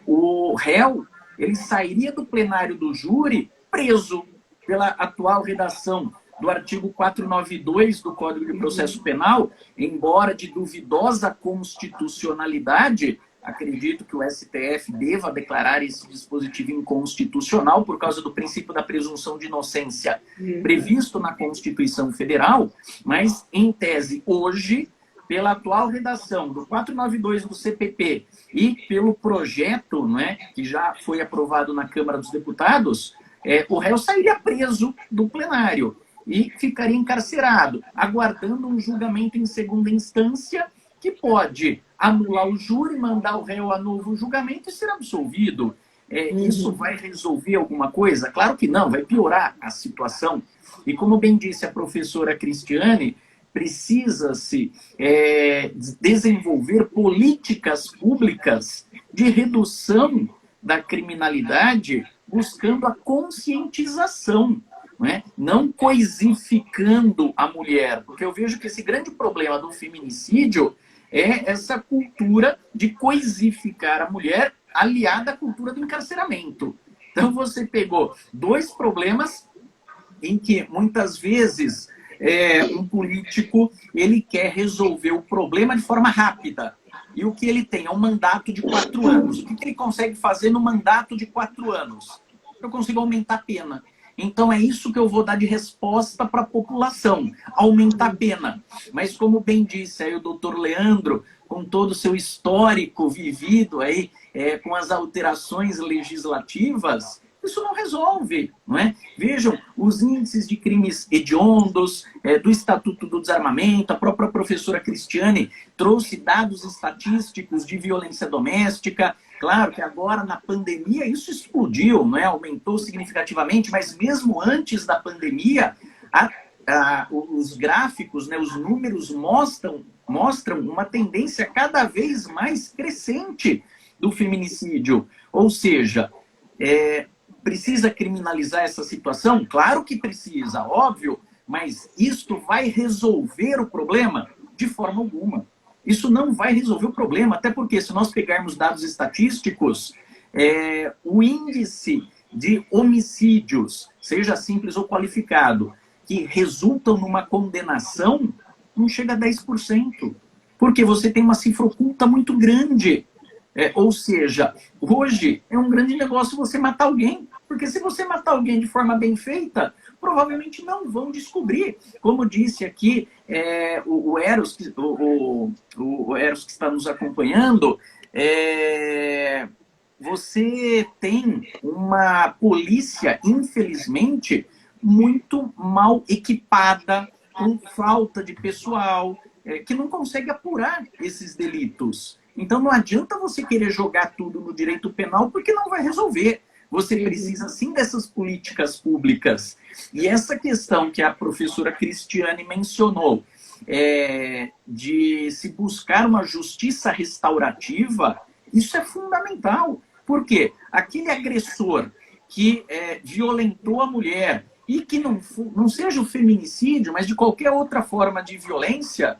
o réu ele sairia do plenário do júri preso pela atual redação do artigo 492 do Código de Processo Penal, embora de duvidosa constitucionalidade. Acredito que o STF deva declarar esse dispositivo inconstitucional por causa do princípio da presunção de inocência previsto na Constituição Federal, mas, em tese, hoje, pela atual redação do 492 do CPP e pelo projeto, né, que já foi aprovado na Câmara dos Deputados, o réu sairia preso do plenário e ficaria encarcerado, aguardando um julgamento em segunda instância que pode anular o júri, mandar o réu a novo julgamento e ser absolvido. Isso vai resolver alguma coisa? Claro que não, vai piorar a situação. E como bem disse a professora Cristiane, precisa-se desenvolver políticas públicas de redução da criminalidade, buscando a conscientização, não coisificando a mulher. Porque eu vejo que esse grande problema do feminicídio é essa cultura de coisificar a mulher aliada à cultura do encarceramento. Então você pegou 2 problemas em que muitas vezes um político ele quer resolver o problema de forma rápida. E o que ele tem é um mandato de 4 anos. O que ele consegue fazer no mandato de 4 anos? Eu consigo aumentar a pena. Então é isso que eu vou dar de resposta para a população, aumentar a pena. Mas como bem disse aí o doutor Leandro, com todo o seu histórico vivido aí, com as alterações legislativas, isso não resolve, não é? Vejam, os índices de crimes hediondos, do Estatuto do Desarmamento, a própria professora Cristiane trouxe dados estatísticos de violência doméstica. Claro que agora, na pandemia, isso explodiu, não é? Aumentou significativamente, mas mesmo antes da pandemia, os gráficos, né, os números mostram uma tendência cada vez mais crescente do feminicídio. Ou seja, precisa criminalizar essa situação? Claro que precisa, óbvio, mas isto vai resolver o problema? De forma alguma. Isso não vai resolver o problema, até porque se nós pegarmos dados estatísticos, o índice de homicídios, seja simples ou qualificado, que resultam numa condenação, não chega a 10%. Porque você tem uma cifra oculta muito grande. Ou seja, hoje é um grande negócio você matar alguém. Porque se você matar alguém de forma bem feita, provavelmente não vão descobrir. Como disse aqui o Eros, o Eros que está nos acompanhando, você tem uma polícia, infelizmente, muito mal equipada, com falta de pessoal, que não consegue apurar esses delitos. Então não adianta você querer jogar tudo no direito penal, porque não vai resolver. Você precisa, sim, dessas políticas públicas. E essa questão que a professora Cristiane mencionou, de se buscar uma justiça restaurativa, isso é fundamental. Por quê? Aquele agressor que violentou a mulher e que não seja o feminicídio, mas de qualquer outra forma de violência,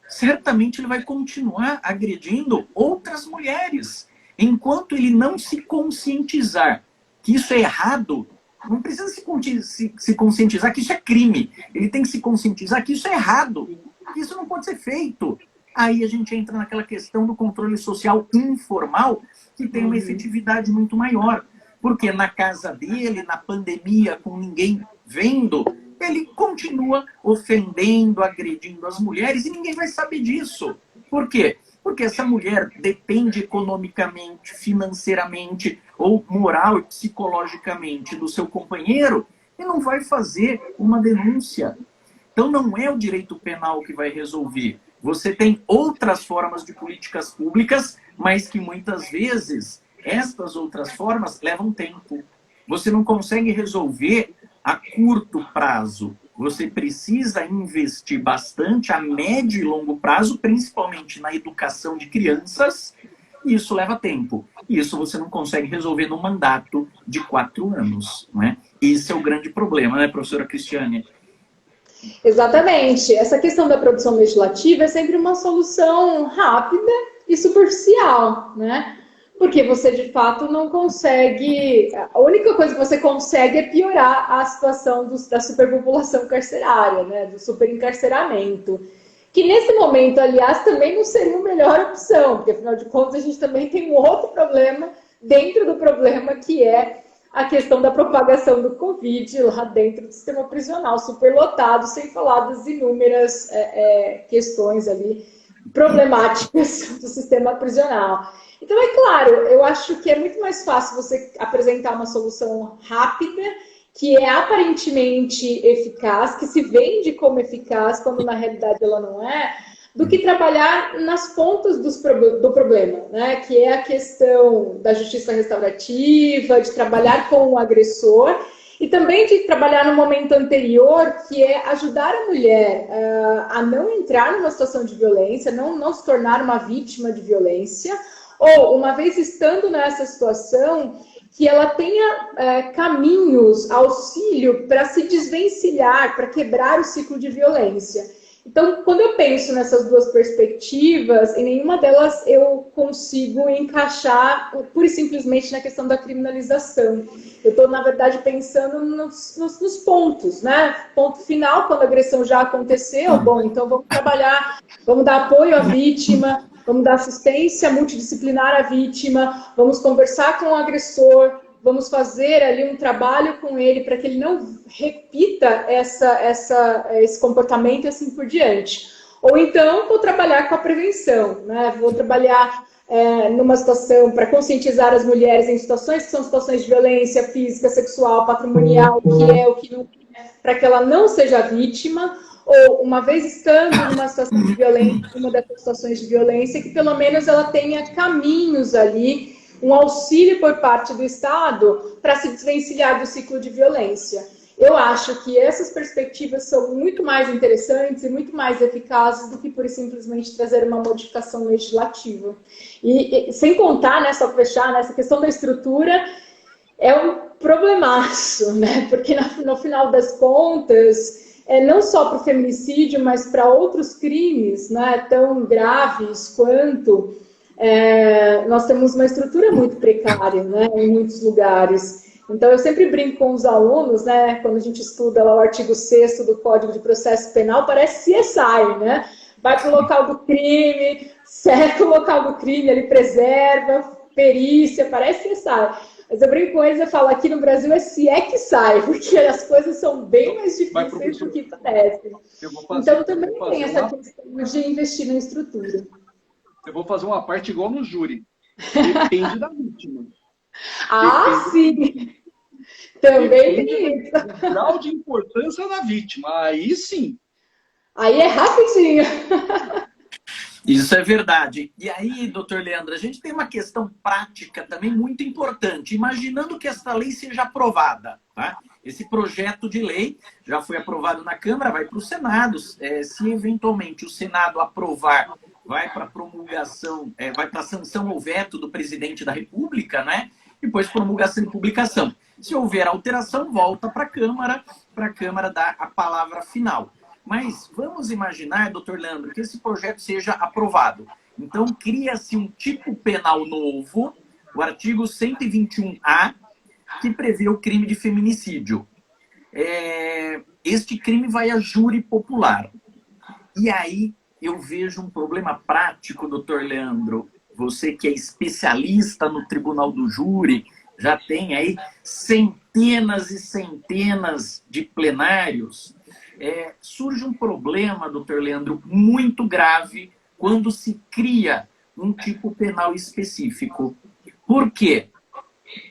certamente ele vai continuar agredindo outras mulheres. Enquanto ele não se conscientizar que isso é errado, não precisa se conscientizar que isso é crime. Ele tem que se conscientizar que isso é errado, que isso não pode ser feito. Aí a gente entra naquela questão do controle social informal, que tem uma efetividade muito maior. Porque na casa dele, na pandemia, com ninguém vendo, ele continua ofendendo, agredindo as mulheres e ninguém vai saber disso. Por quê? Porque essa mulher depende economicamente, financeiramente, ou moral e psicologicamente do seu companheiro e não vai fazer uma denúncia. Então não é o direito penal que vai resolver. Você tem outras formas de políticas públicas, mas que muitas vezes estas outras formas levam tempo. Você não consegue resolver a curto prazo. Você precisa investir bastante a médio e longo prazo, principalmente na educação de crianças, e isso leva tempo. E isso você não consegue resolver num mandato de 4 anos. Né? Esse é o grande problema, né, professora Cristiane? Exatamente. Essa questão da produção legislativa é sempre uma solução rápida e superficial, né? Porque você, de fato, não consegue... A única coisa que você consegue é piorar a situação da superpopulação carcerária, né? Do superencarceramento. Que, nesse momento, aliás, também não seria a melhor opção, porque, afinal de contas, a gente também tem um outro problema dentro do problema, que é a questão da propagação do Covid lá dentro do sistema prisional, superlotado, sem falar das inúmeras questões ali problemáticas do sistema prisional. Então, é claro, eu acho que é muito mais fácil você apresentar uma solução rápida, que é aparentemente eficaz, que se vende como eficaz, quando na realidade ela não é, do que trabalhar nas pontas do problema, né? Que é a questão da justiça restaurativa, de trabalhar com o agressor, e também de trabalhar no momento anterior, que é ajudar a mulher a não entrar numa situação de violência, não se tornar uma vítima de violência, ou, uma vez estando nessa situação, que ela tenha caminhos, auxílio para se desvencilhar, para quebrar o ciclo de violência. Então, quando eu penso nessas duas perspectivas, em nenhuma delas eu consigo encaixar pura e simplesmente na questão da criminalização. Eu estou, na verdade, pensando nos pontos, né? Ponto final, quando a agressão já aconteceu, bom, então vamos trabalhar, vamos dar apoio à vítima, vamos dar assistência multidisciplinar à vítima, vamos conversar com o agressor, vamos fazer ali um trabalho com ele para que ele não repita esse comportamento e assim por diante. Ou então, vou trabalhar com a prevenção, né? Vou trabalhar numa situação para conscientizar as mulheres em situações que são situações de violência física, sexual, patrimonial, o que é, o que não é, para que ela não seja vítima, ou uma vez estando numa situação de violência, uma dessas situações de violência, que pelo menos ela tenha caminhos ali, um auxílio por parte do Estado para se desvencilhar do ciclo de violência. eu acho que essas perspectivas são muito mais interessantes e muito mais eficazes do que por simplesmente trazer uma modificação legislativa. E sem contar, né, só para fechar, nessa questão da estrutura, é um problemaço, né? Porque no final das contas, não só para o feminicídio, mas para outros crimes, né, tão graves quanto nós temos uma estrutura muito precária, né, em muitos lugares. Então, eu sempre brinco com os alunos, né, quando a gente estuda lá o artigo 6º do Código de Processo Penal, parece CSI, né? Vai para o local do crime, cerca o local do crime, ele preserva, perícia, parece CSI. Mas eu brinco com eles e falo, aqui no Brasil se é que sai, porque as coisas são bem mais difíceis do que parecem. Então, também tem essa questão de investir na estrutura. Eu vou fazer uma parte igual no júri. Depende da vítima. Ah, sim! Também tem isso. O grau de importância da vítima. Aí sim. Aí é rapidinho. Isso é verdade. E aí, doutor Leandro, a gente tem uma questão prática também muito importante. Imaginando que esta lei seja aprovada, tá? Esse projeto de lei já foi aprovado na Câmara, vai para o Senado. Se eventualmente o Senado aprovar, vai para promulgação, vai para sanção ou veto do presidente da República, né? Depois promulgação e publicação. Se houver alteração, volta para a Câmara dar a palavra final. Mas vamos imaginar, doutor Leandro, que esse projeto seja aprovado. Então, cria-se um tipo penal novo, o artigo 121A, que prevê o crime de feminicídio. Este crime vai a júri popular. E aí eu vejo um problema prático, doutor Leandro. Você que é especialista no Tribunal do Júri, já tem aí centenas e centenas de plenários. Surge um problema, doutor Leandro, muito grave quando se cria um tipo penal específico. Por quê?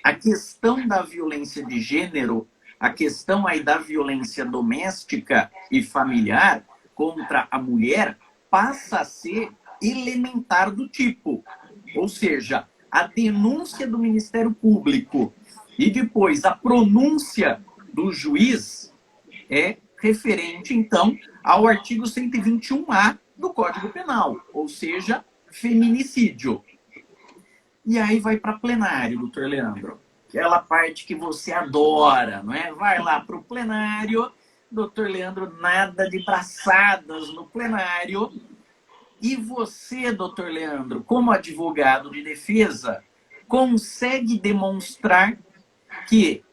A questão da violência de gênero, a questão aí da violência doméstica e familiar contra a mulher passa a ser elementar do tipo. Ou seja, a denúncia do Ministério Público e depois a pronúncia do juiz é referente, então, ao artigo 121A do Código Penal, ou seja, feminicídio. E aí vai para plenário, doutor Leandro. Aquela parte que você adora, não é? Vai lá para o plenário, doutor Leandro, nada de braçadas no plenário. E você, doutor Leandro, como advogado de defesa, consegue demonstrar que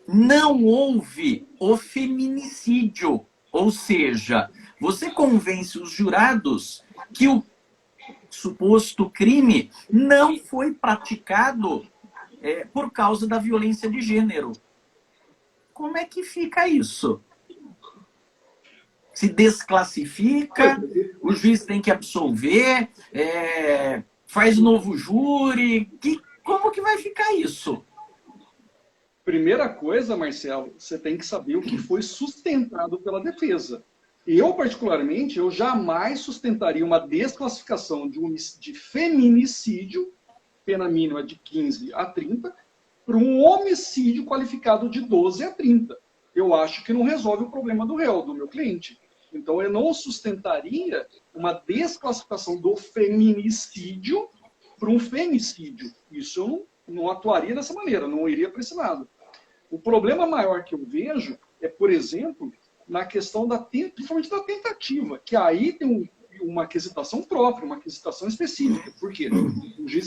não houve o feminicídio. Ou seja, você convence os jurados que o suposto crime não foi praticado por causa da violência de gênero. Como é que fica isso? Se desclassifica, o juiz tem que absolver, faz novo júri. Como que vai ficar isso? Primeira coisa, Marcelo, você tem que saber o que foi sustentado pela defesa. Eu, particularmente, eu jamais sustentaria uma desclassificação de feminicídio, pena mínima de 15 a 30, para um homicídio qualificado de 12 a 30. Eu acho que não resolve o problema do réu, do meu cliente. Então, eu não sustentaria uma desclassificação do feminicídio para um femicídio. Isso eu não atuaria dessa maneira, não iria para esse lado. O problema maior que eu vejo é, por exemplo, na questão principalmente da tentativa, que aí tem uma aquisitação própria, uma aquisitação específica. Por quê? O juiz,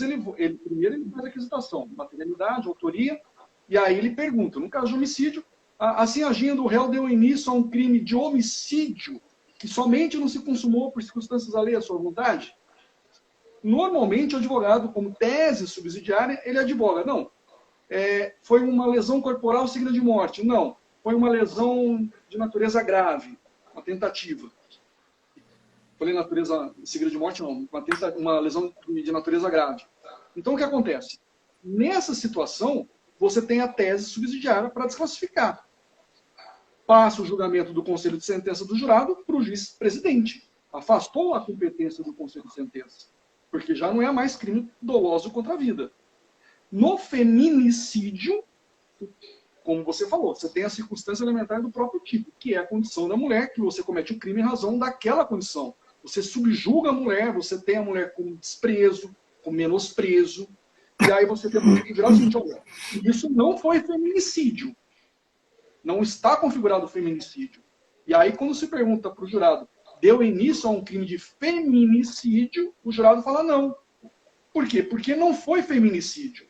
primeiro ele faz a aquisitação, materialidade, autoria, e aí ele pergunta, no caso de homicídio, assim agindo, o réu deu início a um crime de homicídio que somente não se consumou por circunstâncias alheias à sua vontade? Normalmente, o advogado, como tese subsidiária, ele advoga, não, foi uma lesão corporal seguida de morte. Não, foi uma lesão de natureza grave, uma tentativa. Falei natureza seguida de morte, não, uma lesão de natureza grave. Então, o que acontece? Nessa situação, você tem a tese subsidiária para desclassificar. Passa o julgamento do conselho de sentença do jurado para o juiz presidente. Afastou a competência do conselho de sentença, porque já não é mais crime doloso contra a vida. No feminicídio, como você falou, você tem a circunstância elementar do próprio tipo, que é a condição da mulher, que você comete o crime em razão daquela condição. Você subjuga a mulher, você tem a mulher com desprezo, com menosprezo, e aí você tem que virar o seguinte, olha, isso não foi feminicídio. Não está configurado feminicídio. E aí, quando se pergunta para o jurado, deu início a um crime de feminicídio, o jurado fala não. Por quê? Porque não foi feminicídio.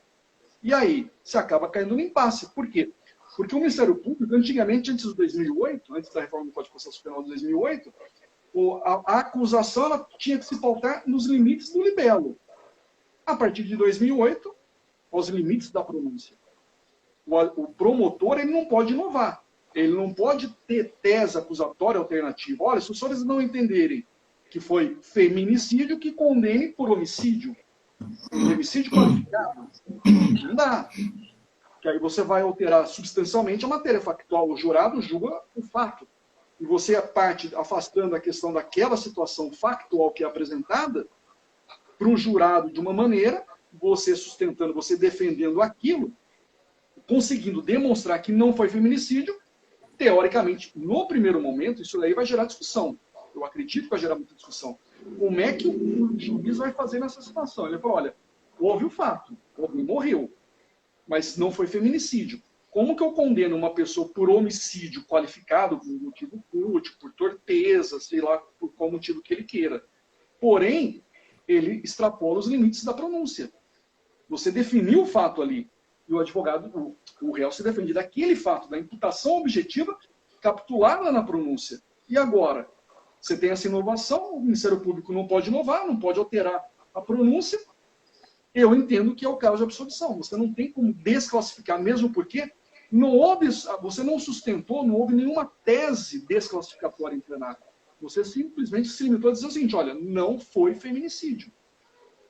E aí, você acaba caindo no impasse. Por quê? Porque o Ministério Público, antigamente, antes de 2008, antes da reforma do Código de Processo Penal de 2008, a acusação ela tinha que se pautar nos limites do libelo. A partir de 2008, aos limites da pronúncia. O promotor ele não pode inovar. Ele não pode ter tese acusatória alternativa. Olha, se os senhores não entenderem que foi feminicídio, que condene por homicídio. Homicídio qualificado. Não dá. Que aí você vai alterar substancialmente a matéria factual. O jurado julga o fato. E você parte afastando a questão daquela situação factual que é apresentada para o jurado de uma maneira, você sustentando, você defendendo aquilo, conseguindo demonstrar que não foi feminicídio, teoricamente, no primeiro momento, isso daí vai gerar discussão. Eu acredito que vai gerar muita discussão. Como é que o juiz vai fazer nessa situação? Ele fala, olha, houve o fato, alguém morreu, mas não foi feminicídio. Como que eu condeno uma pessoa por homicídio qualificado, por motivo fútil, por torpeza, sei lá, por qual motivo que ele queira? Porém, ele extrapola os limites da pronúncia. Você definiu o fato ali, e o advogado, o réu se defende daquele fato, da imputação objetiva capitulada na pronúncia. E agora? Você tem essa inovação, o Ministério Público não pode inovar, não pode alterar a pronúncia. Eu entendo que é o caso de absolvição. Você não tem como desclassificar, mesmo porque não houve, você não sustentou, não houve nenhuma tese desclassificatória em plenário. Você simplesmente se limitou a dizer o seguinte, olha, não foi feminicídio.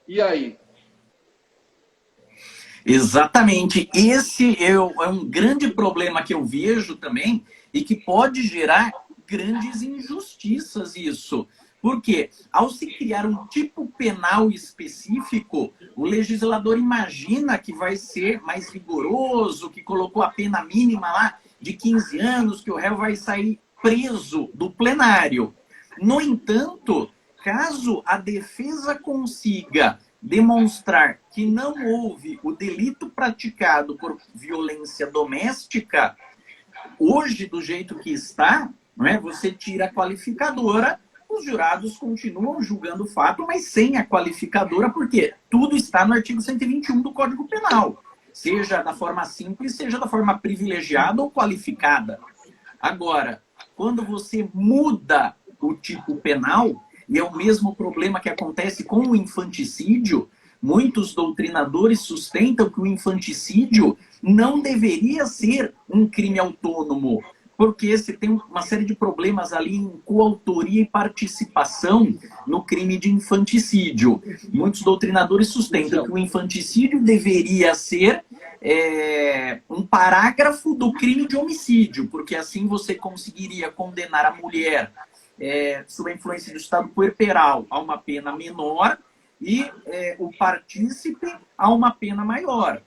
E aí? Exatamente. Esse é um grande problema que eu vejo também e que pode gerar grandes injustiças isso. Porque ao se criar um tipo penal específico, o legislador imagina que vai ser mais rigoroso, que colocou a pena mínima lá de 15 anos, que o réu vai sair preso do plenário. No entanto, caso a defesa consiga demonstrar que não houve o delito praticado por violência doméstica, hoje, do jeito que está, não é? Você tira a qualificadora, os jurados continuam julgando o fato, mas sem a qualificadora, porque tudo está no artigo 121 do Código Penal, seja da forma simples, seja da forma privilegiada ou qualificada. Agora, quando você muda o tipo penal, e é o mesmo problema que acontece com o infanticídio, muitos doutrinadores sustentam que o infanticídio não deveria ser um crime autônomo, porque você tem uma série de problemas ali em coautoria e participação no crime de infanticídio. Muitos doutrinadores sustentam que o infanticídio deveria ser um parágrafo do crime de homicídio, porque assim você conseguiria condenar a mulher sob a influência do estado puerperal a uma pena menor e o partícipe a uma pena maior.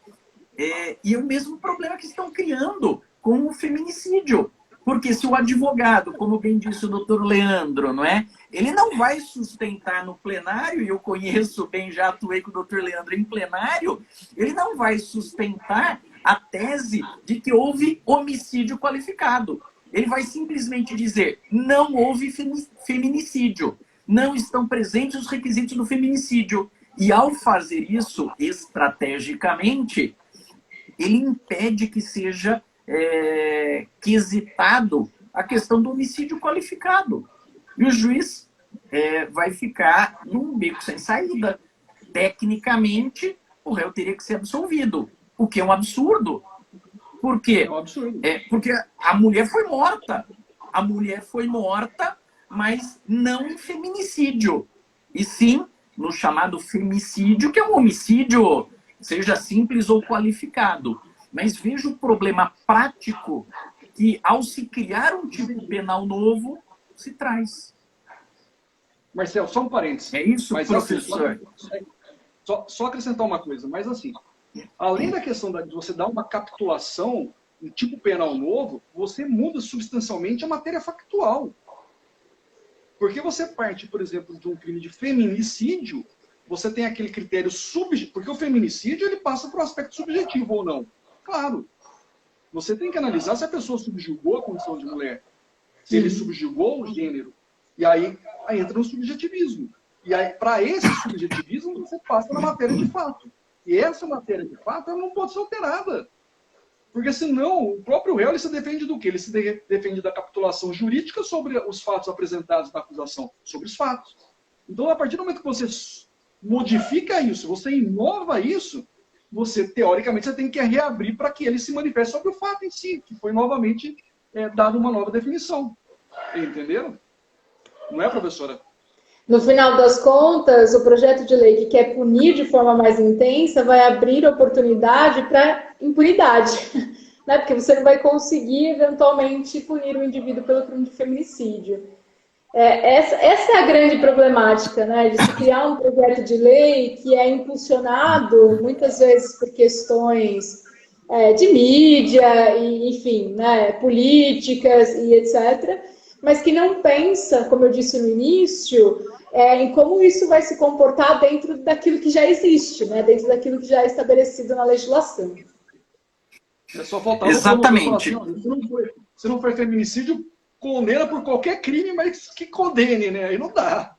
E é o mesmo problema que estão criando com o feminicídio. Porque se o advogado, como bem disse o doutor Leandro, não é? Ele não vai sustentar no plenário, e eu conheço bem, já atuei com o doutor Leandro em plenário, ele não vai sustentar a tese de que houve homicídio qualificado. Ele vai simplesmente dizer, não houve feminicídio, não estão presentes os requisitos do feminicídio. E ao fazer isso estrategicamente, ele impede que seja quesitado a questão do homicídio qualificado. E o juiz vai ficar num beco sem saída. Tecnicamente, o réu teria que ser absolvido, o que é um absurdo. Por quê? É um absurdo. Porque a mulher foi morta. A mulher foi morta, mas não em feminicídio. E sim no chamado femicídio, que é um homicídio, seja simples ou qualificado. Mas veja o problema prático que, ao se criar um tipo penal novo, se traz. Marcelo, só um parênteses. É isso, mas, professor? Assim, só acrescentar uma coisa, mas assim, além da questão de você dar uma capitulação um tipo penal novo, você muda substancialmente a matéria factual. Porque você parte, por exemplo, de um crime de feminicídio, você tem aquele critério subjetivo, porque o feminicídio ele passa por um aspecto subjetivo ou não. Claro. Você tem que analisar se a pessoa subjugou a condição de mulher, se ele subjugou o gênero. E aí entra no subjetivismo. E aí, para esse subjetivismo, você passa na matéria de fato. E essa matéria de fato ela não pode ser alterada. Porque senão, o próprio réu ele se defende do quê? Ele se defende da capitulação jurídica sobre os fatos apresentados na acusação, sobre os fatos. Então, a partir do momento que você modifica isso, você inova isso, você, teoricamente, você tem que reabrir para que ele se manifeste sobre o fato em si, que foi novamente dado uma nova definição. Entenderam? Não é, professora? No final das contas, o projeto de lei que quer punir de forma mais intensa vai abrir oportunidade para impunidade, né? Porque você não vai conseguir, eventualmente, punir o indivíduo pelo crime de feminicídio. Essa é a grande problemática, né? De se criar um projeto de lei que é impulsionado, muitas vezes, por questões de mídia, e, enfim, né? Políticas e etc., mas que não pensa, como eu disse no início, em como isso vai se comportar dentro daquilo que já existe, né? Dentro daquilo que já é estabelecido na legislação. Só faltava Exatamente. Falar assim, se não for feminicídio, condena por qualquer crime, mas que condene, né? Aí não dá.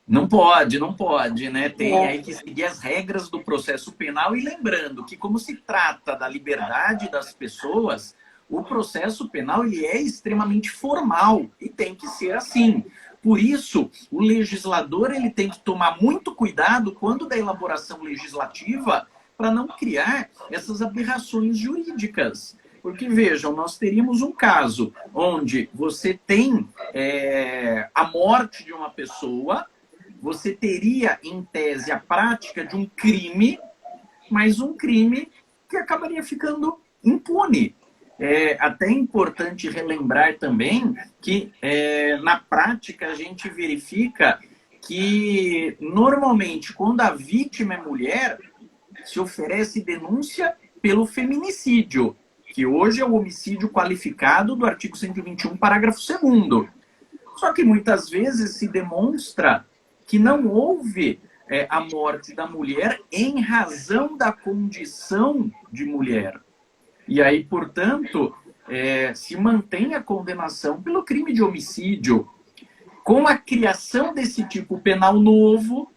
Não pode, né? Tem aí que seguir as regras do processo penal e lembrando que como se trata da liberdade das pessoas, o processo penal ele é extremamente formal e tem que ser assim. Por isso, o legislador ele tem que tomar muito cuidado quando da elaboração legislativa para não criar essas aberrações jurídicas. Porque, vejam, nós teríamos um caso onde você tem a morte de uma pessoa, você teria, em tese, a prática de um crime, mas um crime que acabaria ficando impune. É até importante relembrar também que, na prática, a gente verifica que, normalmente, quando a vítima é mulher, se oferece denúncia pelo feminicídio, que hoje é o homicídio qualificado do artigo 121, parágrafo 2º. Só que, muitas vezes, se demonstra que não houve a morte da mulher em razão da condição de mulher. E aí, portanto, se mantém a condenação pelo crime de homicídio. Com a criação desse tipo penal novo,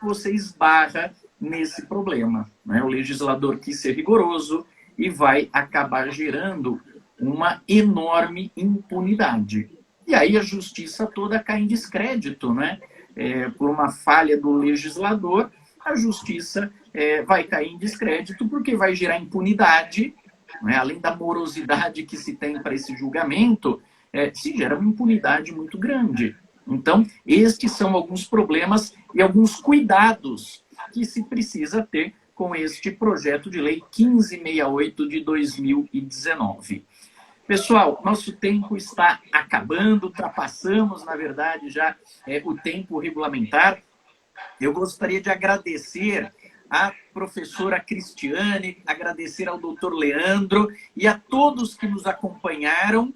você esbarra nesse problema, né? O legislador quis ser rigoroso e vai acabar gerando uma enorme impunidade. E aí a justiça toda cai em descrédito, né? Por uma falha do legislador, a justiça vai cair em descrédito porque vai gerar impunidade. Além da morosidade que se tem para esse julgamento, se gera uma impunidade muito grande. Então, estes são alguns problemas e alguns cuidados que se precisa ter com este projeto de lei 1568 de 2019. Pessoal, nosso tempo está acabando, ultrapassamos, na verdade, já o tempo regulamentar. Eu gostaria de agradecer a professora Cristiane, agradecer ao doutor Leandro e a todos que nos acompanharam,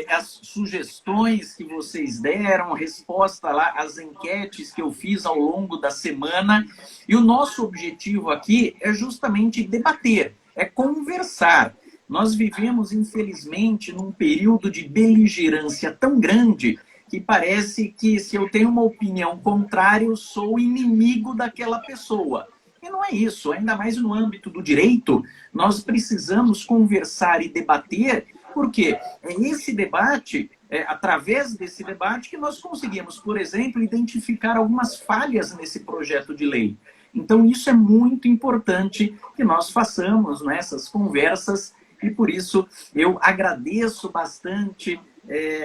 as sugestões que vocês deram, resposta lá às enquetes que eu fiz ao longo da semana. E o nosso objetivo aqui é justamente debater, é conversar. Nós vivemos, infelizmente, num período de beligerância tão grande que parece que se eu tenho uma opinião contrária, eu sou inimigo daquela pessoa. E não é isso, ainda mais no âmbito do direito, nós precisamos conversar e debater, porque é esse debate, através desse debate, que nós conseguimos, por exemplo, identificar algumas falhas nesse projeto de lei. Então, isso é muito importante que nós façamos, né, essas conversas, e por isso eu agradeço bastante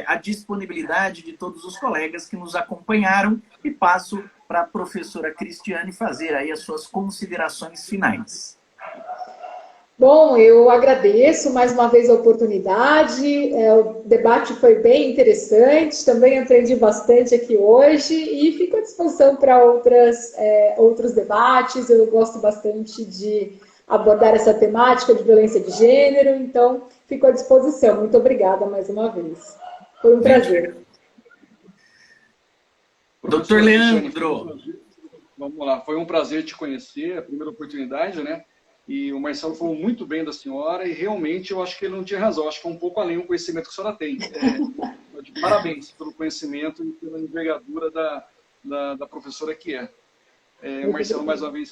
a disponibilidade de todos os colegas que nos acompanharam e passo para a professora Cristiane fazer aí as suas considerações finais. Bom, eu agradeço mais uma vez a oportunidade, o debate foi bem interessante, também aprendi bastante aqui hoje e fico à disposição para outros debates. Eu gosto bastante de abordar essa temática de violência de gênero. Então, fico à disposição. Muito obrigada mais uma vez. Foi um prazer. Doutor Leandro. Vamos lá, foi um prazer te conhecer, a primeira oportunidade, né? E o Marcelo falou muito bem da senhora e realmente eu acho que ele não tinha razão, acho que é um pouco além o conhecimento que a senhora tem. Parabéns pelo conhecimento e pela envergadura da professora que é. Marcelo, mais uma vez,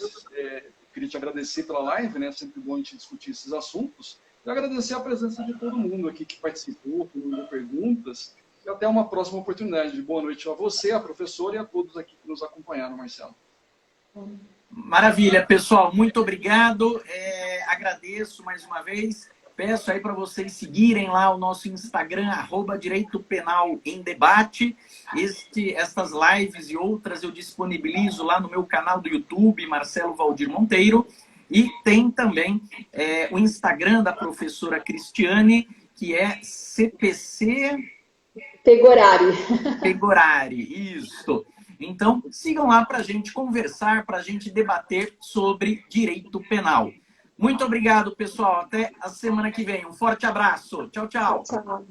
queria te agradecer pela live, né? Sempre bom a gente discutir esses assuntos. E agradecer a presença de todo mundo aqui que participou, que mandou perguntas. E até uma próxima oportunidade. Boa noite a você, a professora e a todos aqui que nos acompanharam, Marcelo. Maravilha, pessoal. Muito obrigado. Agradeço mais uma vez. Peço aí para vocês seguirem lá o nosso Instagram, @Direito Penal em Debate. Estas lives e outras eu disponibilizo lá no meu canal do YouTube, Marcelo Valdir Monteiro. E tem também o Instagram da professora Cristiane, que é CPC... Pegorari, isso. Então, sigam lá para a gente conversar, para a gente debater sobre direito penal. Muito obrigado, pessoal. Até a semana que vem. Um forte abraço. Tchau, tchau. Tchau.